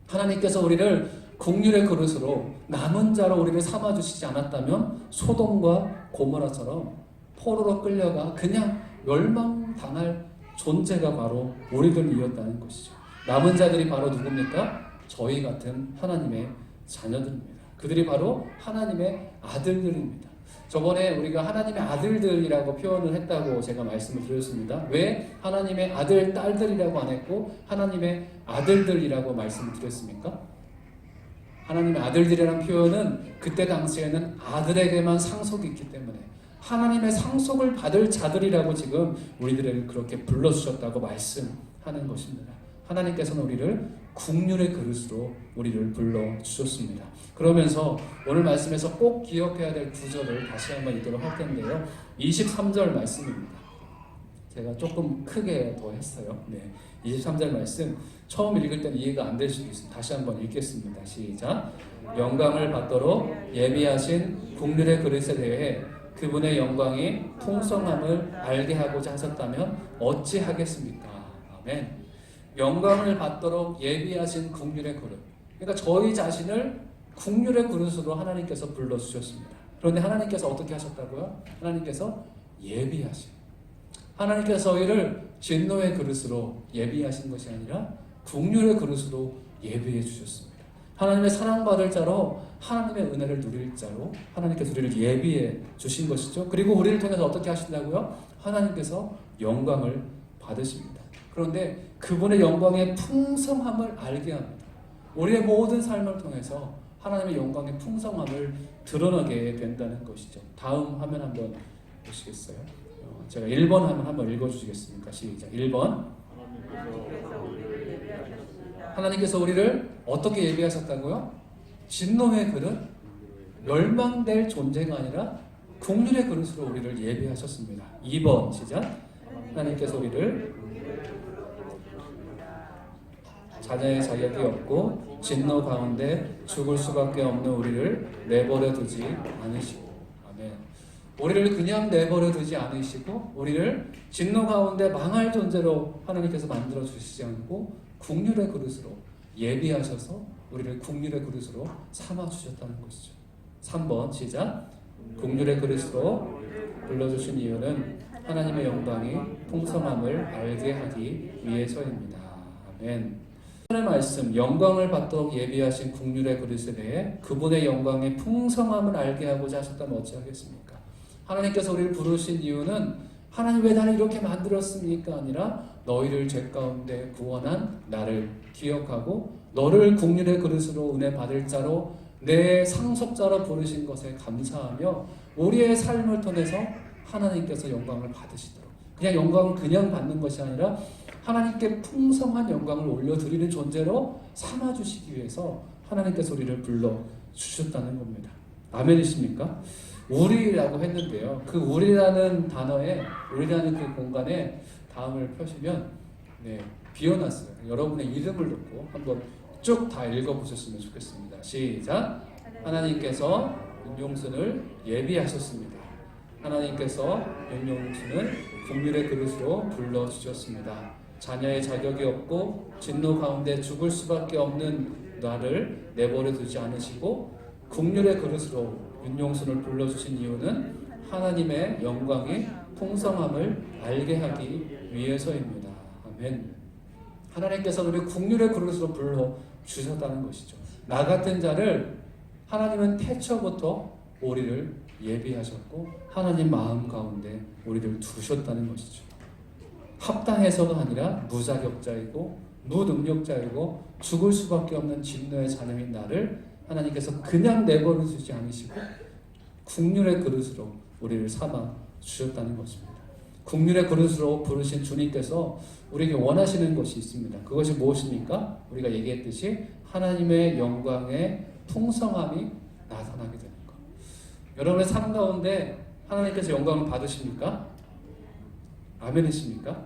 하나님께서 우리를 국률의 그릇으로 남은 자로 우리를 삼아주시지 않았다면 소돔과 고모라처럼 포로로 끌려가 그냥 멸망당할 존재가 바로 우리들이었다는 것이죠. 남은 자들이 바로 누굽니까? 저희 같은 하나님의 자녀들입니다. 그들이 바로 하나님의 아들들입니다. 저번에 우리가 하나님의 아들들이라고 표현을 했다고 제가 말씀을 드렸습니다. 왜 하나님의 아들, 딸들이라고 안 했고 하나님의 아들들이라고 말씀을 드렸습니까? 하나님의 아들들이라는 표현은 그때 당시에는 아들에게만 상속이 있기 때문에 하나님의 상속을 받을 자들이라고 지금 우리들을 그렇게 불러주셨다고 말씀하는 것입니다. 하나님께서는 우리를 국률의 그릇으로 우리를 불러주셨습니다. 그러면서 오늘 말씀에서 꼭 기억해야 될 구절을 다시 한번 읽도록 할 텐데요. 23절 말씀입니다. 제가 조금 크게 더 했어요. 23절 말씀 처음 읽을 때는 이해가 안 될 수도 있습니다. 다시 한번 읽겠습니다. 시작. 영광을 받도록 예비하신 국률의 그릇에 대해 그분의 영광이 풍성함을 알게 하고자 하셨다면 어찌하겠습니까? 아멘. 영광을 받도록 예비하신 국률의 그릇. 그러니까 저희 자신을 국률의 그릇으로 하나님께서 불러주셨습니다. 그런데 하나님께서 어떻게 하셨다고요? 하나님께서 예비하신. 하나님께서 저희를 진노의 그릇으로 예비하신 것이 아니라 국률의 그릇으로 예비해 주셨습니다. 하나님의 사랑받을 자로 하나님의 은혜를 누릴 자로 하나님께서 우리를 예비해 주신 것이죠. 그리고 우리를 통해서 어떻게 하신다고요? 하나님께서 영광을 받으십니다. 그런데 그분의 영광의 풍성함을 알게 합니다. 우리의 모든 삶을 통해서 하나님의 영광의 풍성함을 드러나게 된다는 것이죠. 다음 화면 한번 보시겠어요? 제가 1번 하면 한번 읽어주시겠습니까? 시작. 1번. 하나님께서 우리를 어떻게 예비하셨다고요? 진노의 그릇, 멸망될 존재가 아니라 국률의 그릇으로 우리를 예비하셨습니다. 2번 시작. 하나님께서 우리를 자녀의 자격이 없고 진노 가운데 죽을 수밖에 없는 우리를 내버려 두지 않으시고, 아멘. 우리를 그냥 내버려 두지 않으시고 우리를 진노 가운데 망할 존재로 하나님께서 만들어 주시지 않고 국률의 그릇으로 예비하셔서 우리를 국률의 그릇으로 삼아 주셨다는 것이죠. 3번 시작. 국률의 그릇으로 불러주신 이유는 하나님의 영광이 풍성함을 알게 하기 위해서입니다. 아멘. 오늘의 말씀, 영광을 받도록 예비하신 국률의 그릇에 대해 그분의 영광의 풍성함을 알게 하고자 하셨다면 어찌하겠습니까? 하나님께서 우리를 부르신 이유는 하나님 왜 나를 이렇게 만들었습니까? 아니라 너희를 죄 가운데 구원한 나를 기억하고 너를 국률의 그릇으로 은혜 받을 자로 내 상속자로 부르신 것에 감사하며 우리의 삶을 통해서 하나님께서 영광을 받으시도록, 그냥 영광을 그냥 받는 것이 아니라 하나님께 풍성한 영광을 올려드리는 존재로 삼아주시기 위해서 하나님께서 우리를 불러주셨다는 겁니다. 아멘이십니까? 우리라고 했는데요. 그 우리라는 단어에, 우리라는 그 공간에 다음을 펴시면 비워놨어요. 여러분의 이름을 넣고 한번 쭉 다 읽어보셨으면 좋겠습니다. 시작. 하나님께서 윤용순을 예비하셨습니다. 하나님께서 윤용순을 국률의 그릇으로 불러주셨습니다. 자녀의 자격이 없고 진노 가운데 죽을 수밖에 없는 나를 내버려 두지 않으시고 국률의 그릇으로 윤용순을 불러주신 이유는 하나님의 영광의 풍성함을 알게 하기 위해서입니다. 아멘. 하나님께서 우리 국률의 그릇으로 불러주셨다는 것이죠. 나 같은 자를 하나님은 태초부터 우리를 예비하셨고 하나님 마음 가운데 우리를 두셨다는 것이죠. 합당해서가 아니라 무자격자이고 무능력자이고 죽을 수밖에 없는 진노의 자녀인 나를 하나님께서 그냥 내버려 두지 않으시고 국률의 그릇으로 우리를 삼아 주셨다는 것입니다. 국률의 그릇으로 부르신 주님께서 우리에게 원하시는 것이 있습니다. 그것이 무엇입니까? 우리가 얘기했듯이 하나님의 영광의 풍성함이 나타나게 되는 것. 여러분의 삶 가운데 하나님께서 영광을 받으십니까? 아멘이십니까?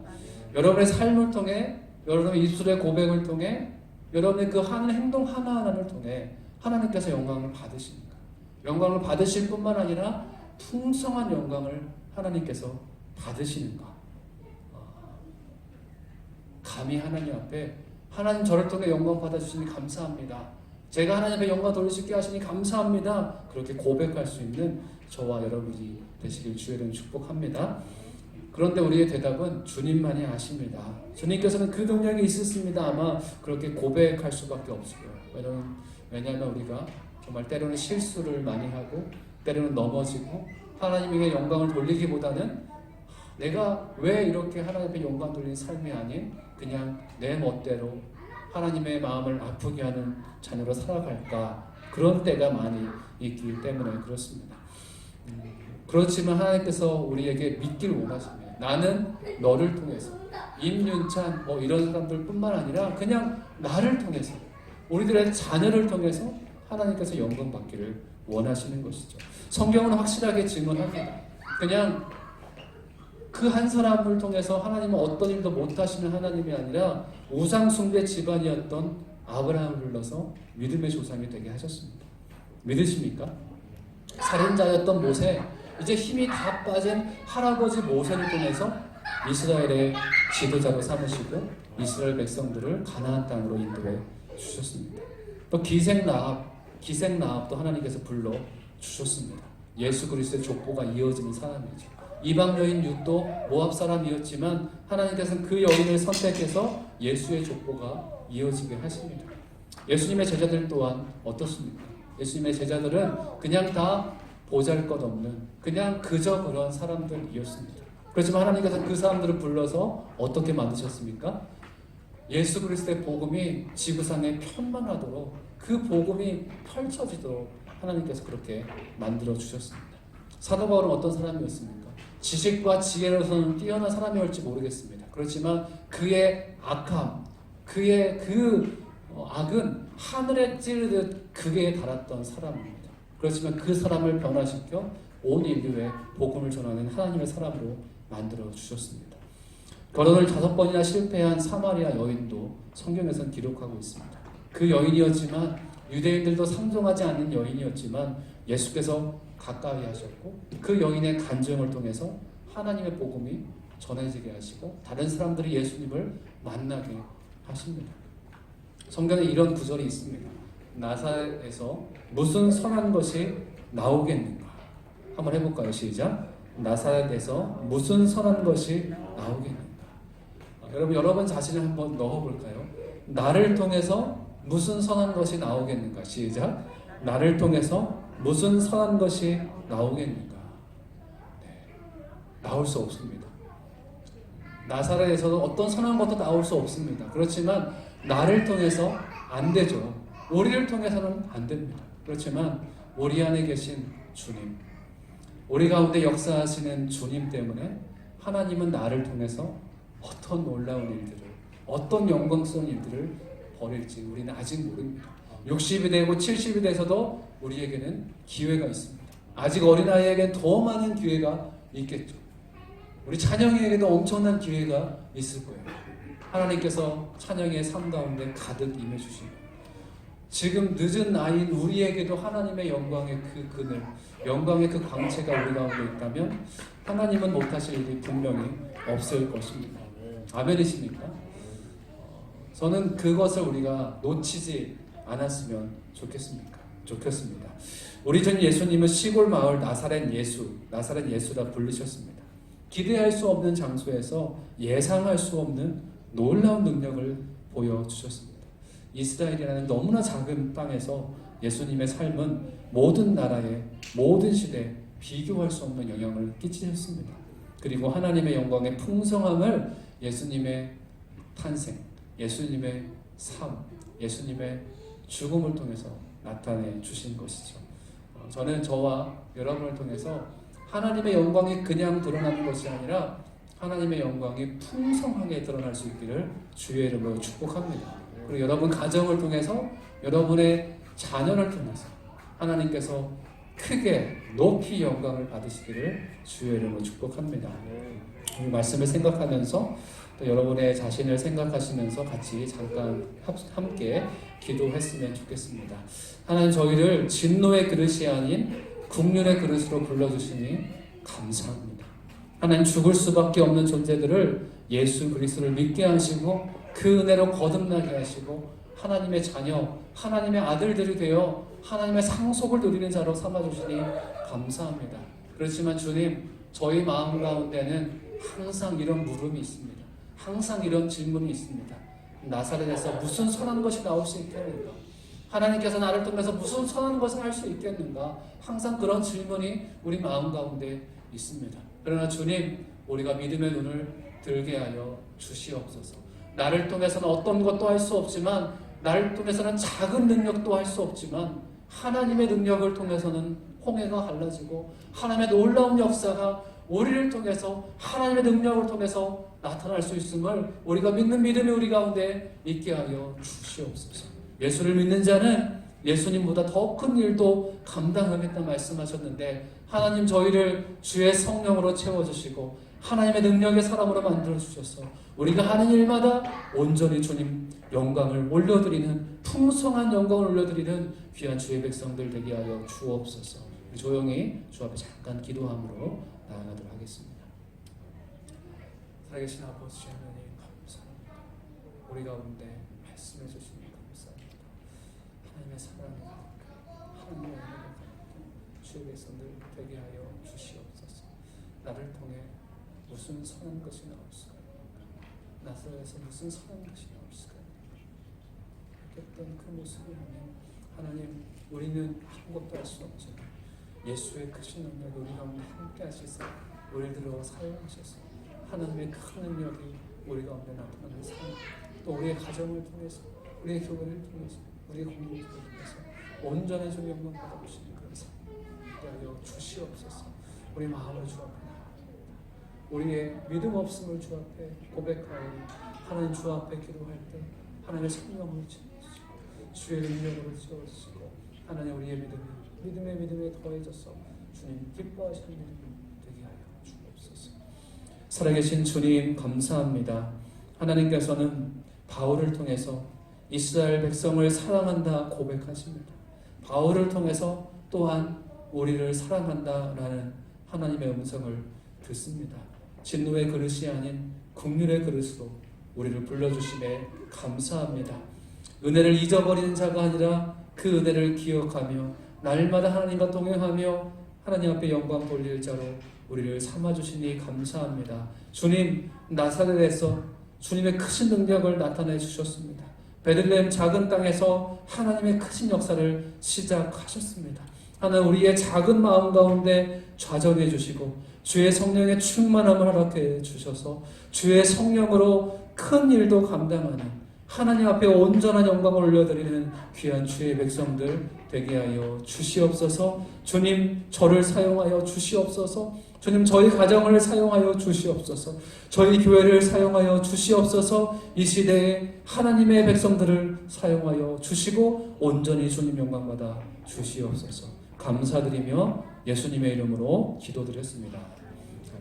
여러분의 삶을 통해, 여러분의 입술의 고백을 통해, 여러분의 그 하는 행동 하나하나를 통해 하나님께서 영광을 받으십니까? 영광을 받으실 뿐만 아니라 풍성한 영광을 하나님께서 받으시는가? 감히 하나님 앞에 하나님 저를 통해 영광 받아주시니 감사합니다. 제가 하나님의 영광 돌릴 수 있게 하시니 감사합니다. 그렇게 고백할 수 있는 저와 여러분이 되시길 주의 이름으로 축복합니다. 그런데 우리의 대답은 주님만이 아십니다. 주님께서는 그 능력이 있으십니다. 아마 그렇게 고백할 수밖에 없어요. 왜냐하면 우리가 정말 때로는 실수를 많이 하고 때로는 넘어지고 하나님에게 영광을 돌리기보다는 내가 왜 이렇게 하나님의 영광 돌리는 삶이 아닌 그냥 내 멋대로 하나님의 마음을 아프게 하는 자녀로 살아갈까, 그런 때가 많이 있기 때문에 그렇습니다. 그렇지만 하나님께서 우리에게 믿길 원하십니다. 나는 너를 통해서, 임윤찬 이런 사람들 뿐만 아니라 그냥 나를 통해서, 우리들의 자녀를 통해서 하나님께서 영광 받기를 원하시는 것이죠. 성경은 확실하게 증언합니다. 그냥 그 한 사람을 통해서 하나님은 어떤 일도 못하시는 하나님이 아니라 우상 숭배 집안이었던 아브라함을 불러서 믿음의 조상이 되게 하셨습니다. 믿으십니까? 살인자였던 모세, 이제 힘이 다 빠진 할아버지 모세를 통해서 이스라엘의 지도자로 삼으시고 이스라엘 백성들을 가나안 땅으로 인도해 주셨습니다. 또 기생 라합도 하나님께서 불러 주셨습니다. 예수 그리스도의 족보가 이어지는 사람이죠. 이방 여인 룻도 모압 사람이었지만 하나님께서는 그 여인을 선택해서 예수의 족보가 이어지게 하십니다. 예수님의 제자들 또한 어떻습니까? 예수님의 제자들은 그냥 다 보잘것없는 그냥 그저 그런 사람들이었습니다. 그렇지만 하나님께서 그 사람들을 불러서 어떻게 만드셨습니까? 예수 그리스도의 복음이 지구상에 편만하도록, 그 복음이 펼쳐지도록 하나님께서 그렇게 만들어 주셨습니다. 사도 바울은 어떤 사람이었습니까? 지식과 지혜로서는 뛰어난 사람이었지 모르겠습니다. 그렇지만 그의 악함, 그의 그 악은 하늘에 찌르듯 극에 달았던 사람입니다. 그렇지만 그 사람을 변화시켜 온 인류에 복음을 전하는 하나님의 사람으로 만들어 주셨습니다. 결혼을 5번이나 실패한 사마리아 여인도 성경에서는 기록하고 있습니다. 그 여인이었지만, 유대인들도 상종하지 않는 여인이었지만 예수께서 가까이 하셨고 그 여인의 간증을 통해서 하나님의 복음이 전해지게 하시고 다른 사람들이 예수님을 만나게 하십니다. 성경에 이런 구절이 있습니다. 나사렛에서 무슨 선한 것이 나오겠는가? 한번 해볼까요? 시작. 나사렛에서 무슨 선한 것이 나오겠는가? 여러분 자신을 한번 넣어볼까요? 나를 통해서 무슨 선한 것이 나오겠는가? 시작. 나를 통해서 무슨 선한 것이 나오겠는가? 나올 수 없습니다. 나사렛에서는 어떤 선한 것도 나올 수 없습니다. 그렇지만 나를 통해서 안 되죠. 우리를 통해서는 안 됩니다. 그렇지만 우리 안에 계신 주님, 우리 가운데 역사하시는 주님 때문에 하나님은 나를 통해서 어떤 놀라운 일들을, 어떤 영광스러운 일들을 벌일지 우리는 아직 모릅니다. 60이 되고 70이 돼서도 우리에게는 기회가 있습니다. 아직 어린아이에게는 더 많은 기회가 있겠죠. 우리 찬영이에게도 엄청난 기회가 있을 거예요. 하나님께서 찬영이의 삶 가운데 가득 임해주시고, 지금 늦은 나이인 우리에게도 하나님의 영광의 그 그늘, 영광의 그 광채가 우리 가운데 있다면 하나님은 못하실 일이 분명히 없을 것입니다. 아멘이십니까? 저는 그것을 우리가 놓치지 않았으면 좋겠습니다. 우리 전 예수님은 시골 마을 나사렛 예수라 부르셨습니다. 기대할 수 없는 장소에서 예상할 수 없는 놀라운 능력을 보여주셨습니다. 이스라엘이라는 너무나 작은 땅에서 예수님의 삶은 모든 나라에, 모든 시대에 비교할 수 없는 영향을 끼치셨습니다. 그리고 하나님의 영광의 풍성함을 예수님의 탄생, 예수님의 삶, 예수님의 죽음을 통해서 나타내 주신 것이죠. 저는 저와 여러분을 통해서 하나님의 영광이 그냥 드러나는 것이 아니라 하나님의 영광이 풍성하게 드러날 수 있기를 주의 이름으로 축복합니다. 그리고 여러분 가정을 통해서, 여러분의 자녀를 통해서 하나님께서 크게 높이 영광을 받으시기를 주의 이름으로 축복합니다. 이 말씀을 생각하면서 또 여러분의 자신을 생각하시면서 같이 잠깐 함께 기도했으면 좋겠습니다. 하나님, 저희를 진노의 그릇이 아닌 국률의 그릇으로 불러주시니 감사합니다. 하나님, 죽을 수밖에 없는 존재들을 예수 그리스도를 믿게 하시고 그 은혜로 거듭나게 하시고 하나님의 자녀, 하나님의 아들들이 되어 하나님의 상속을 누리는 자로 삼아주시니 감사합니다. 그렇지만 주님, 저희 마음 가운데는 항상 이런 물음이 있습니다. 항상 이런 질문이 있습니다. 나사렛에서 무슨 선한 것이 나올 수 있겠는가? 하나님께서 나를 통해서 무슨 선한 것을 할 수 있겠는가? 항상 그런 질문이 우리 마음 가운데 있습니다. 그러나 주님, 우리가 믿음의 눈을 들게 하여 주시옵소서. 나를 통해서는 어떤 것도 할 수 없지만, 나를 통해서는 작은 능력도 할 수 없지만, 하나님의 능력을 통해서는 홍해가 갈라지고 하나님의 놀라운 역사가 우리를 통해서, 하나님의 능력을 통해서 나타날 수 있음을 우리가 믿는 믿음이 우리 가운데 있게 하여 주시옵소서. 예수를 믿는 자는 예수님보다 더 큰 일도 감당하겠다 말씀하셨는데, 하나님, 저희를 주의 성령으로 채워주시고 하나님의 능력의 사람으로 만들어주셔서 우리가 하는 일마다 온전히 주님 영광을 올려드리는, 풍성한 영광을 올려드리는 귀한 주의 백성들 되게 하여 주옵소서. 조용히 주 앞에 잠깐 기도함으로 나아가도록 하겠습니다. 살아계신 아버지 하나님, 감사합니다. 우리 가운데 말씀해 주시니 감사합니다. 하나님의 사랑이 하나님의 은혜가 주의 백성들 되게 하여 주시옵소서. 나를 통해 무슨 선한 것이 나올 수가 있는가? 나사렛에서 무슨 선한 것이 나올 수가 있는가? 어떤 그 모습을 보면 하나님, 우리는 아무것도 할 수 없지만 예수의 크신 능력이 우리 가운데 함께 하시사 우리를 들어 사용하셔서 하나님의 큰 능력이 우리 가운데 나타나는 삶, 또 우리의 가정을 통해서, 우리의 교회를 통해서, 우리의 공동체를 통해서 온전히 좀 영광 받아보시는 그런 삶 하여 주시옵소서. 우리 마음을 주 앞에 나아갑니다. 우리의 믿음 없음을 주 앞에 고백하오니 하나님 주 앞에 기도할 때 하나님의 성령을 채워주시고 주의 능력으로 채워주시고 하나님, 우리의 믿음에 더해져서 주님 기뻐하시는 믿음이 되게 하여 주옵소서. 살아계신 주님, 감사합니다. 하나님께서는 바울을 통해서 이스라엘 백성을 사랑한다 고백하십니다. 바울을 통해서 또한 우리를 사랑한다라는 하나님의 음성을 듣습니다. 진노의 그릇이 아닌 긍휼의 그릇으로 우리를 불러주심에 감사합니다. 은혜를 잊어버리는 자가 아니라 그 은혜를 기억하며 날마다 하나님과 동행하며 하나님 앞에 영광 돌릴 자로 우리를 삼아주시니 감사합니다. 주님, 나사렛에서 주님의 크신 능력을 나타내 주셨습니다. 베들레헴 작은 땅에서 하나님의 크신 역사를 시작하셨습니다. 하나님, 우리의 작은 마음 가운데 좌정해 주시고 주의 성령의 충만함을 허락해 주셔서 주의 성령으로 큰 일도 감당하는 하나님 앞에 온전한 영광을 올려드리는 귀한 주의 백성들 되게 하여 주시옵소서. 주님, 저를 사용하여 주시옵소서. 주님, 저희 가정을 사용하여 주시옵소서. 저희 교회를 사용하여 주시옵소서. 이 시대에 하나님의 백성들을 사용하여 주시고 온전히 주님 영광받아 주시옵소서. 감사드리며 예수님의 이름으로 기도드렸습니다.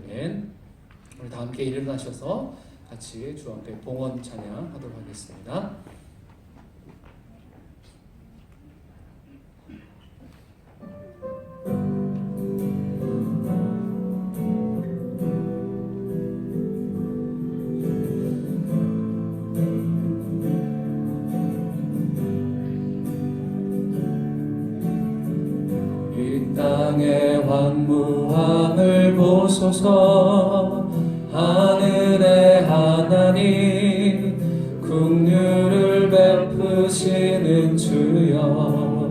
아멘. 우리 다 함께 일어나셔서 같이 주 앞에 봉헌 찬양하도록 하겠습니다. 이 땅의 황무함을 보소서. 하늘의 하나님, 긍휼을 베푸시는 주여,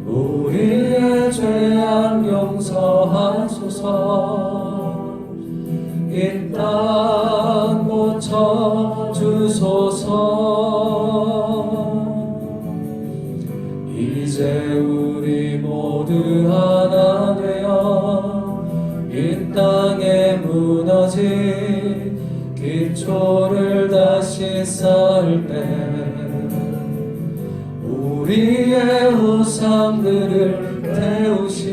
우리의 죄악 용서하소서. 이 땅 고쳐 주소서. 모두 하나 되어 이 땅에 무너진 기초를 다시 쌓을 때 우리의 우상들을 태우신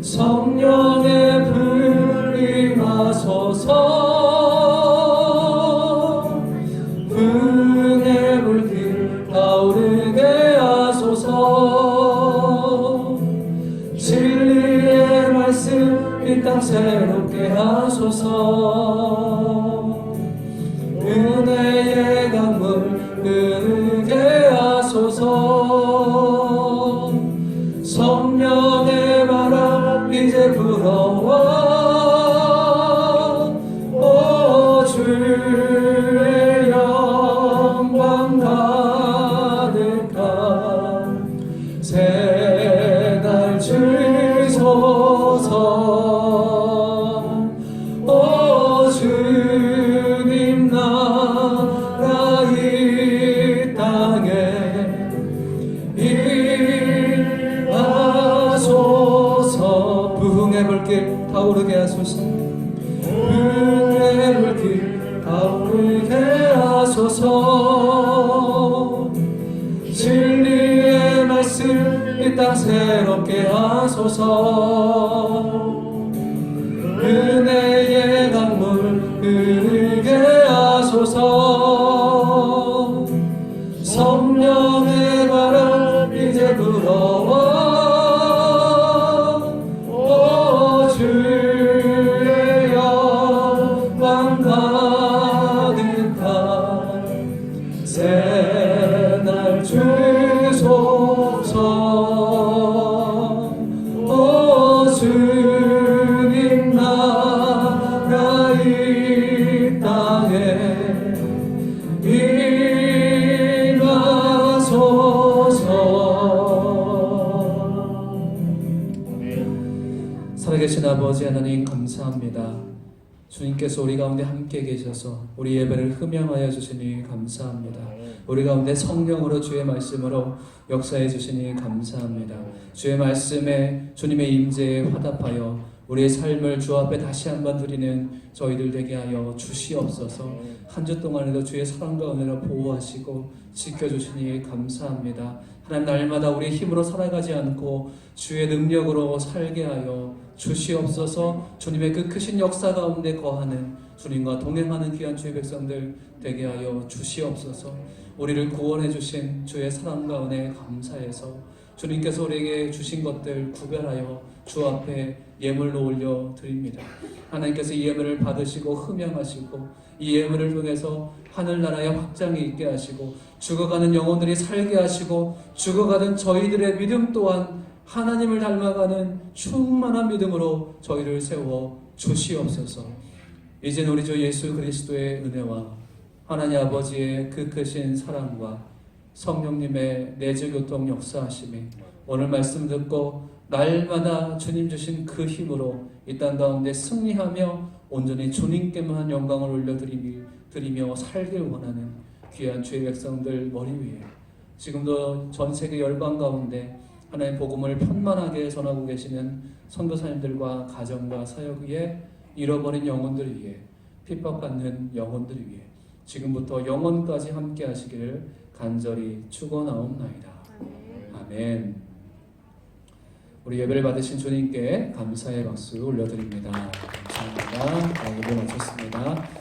성령의 불이 하소서. 분의 불길 타오르게 하소서. 진리의 말씀 이 땅 새롭게 하소서. 은혜의 강물 흐르게 하소서. 성령의 바람 이제 불어와 오 주의 영광 가득한 새날 주소서. 오 주님 나라 이 땅에 임하소서. 부흥의 불길 타오르게 하소서. 부흥의 불길 타오르게 하소서. 진리의 말씀 이 땅 새롭게 하소서. 은혜의 강물 흐르게 하소서. 성령의 바람 이제 불어와 오 주의 영광 가득한 새날 주소서. 오 주님 나라 이 땅에 살아계신 아버지 하나님 감사합니다. 주님께서 우리 가운데 함께 계셔서 우리 예배를 흠양하여 주시니 감사합니다. 우리 가운데 성령으로 주의 말씀으로 역사해 주시니 감사합니다. 주의 말씀에 주님의 임재에 화답하여 우리의 삶을 주 앞에 다시 한번 드리는 저희들 되게 하여 주시옵소서. 한 주 동안에도 주의 사랑과 은혜로 보호하시고 지켜주시니 감사합니다. 하나님 날마다 우리의 힘으로 살아가지 않고 주의 능력으로 살게 하여 주시옵소서. 주님의 그 크신 역사 가운데 거하는 주님과 동행하는 귀한 주의 백성들 되게 하여 주시옵소서. 우리를 구원해 주신 주의 사랑과 은혜에 감사해서 주님께서 우리에게 주신 것들 구별하여 주 앞에 예물로 올려 드립니다. 하나님께서 이 예물을 받으시고 흠양하시고 이 예물을 통해서 하늘나라의 확장이 있게 하시고 죽어가는 영혼들이 살게 하시고 죽어가는 저희들의 믿음 또한 하나님을 닮아가는 충만한 믿음으로 저희를 세워 주시옵소서. 이제는 우리 주 예수 그리스도의 은혜와 하나님 아버지의 그 크신 사랑과 성령님의 내주교통 역사하심이 오늘 말씀 듣고 날마다 주님 주신 그 힘으로 이 땅 가운데 승리하며 온전히 주님께만 영광을 올려드리며 살길 원하는 귀한 주의 백성들 머리 위에 지금도 전 세계 열방 가운데 하나님의 복음을 편만하게 전하고 계시는 선교사님들과 가정과 사역 위에 잃어버린 영혼들 위에 핍박받는 영혼들 위에 지금부터 영원까지 함께 하시기를 간절히 축원하옵나이다. 아멘. 우리 예배를 받으신 주님께 감사의 박수 올려드립니다. 감사합니다. 예배 마쳤습니다.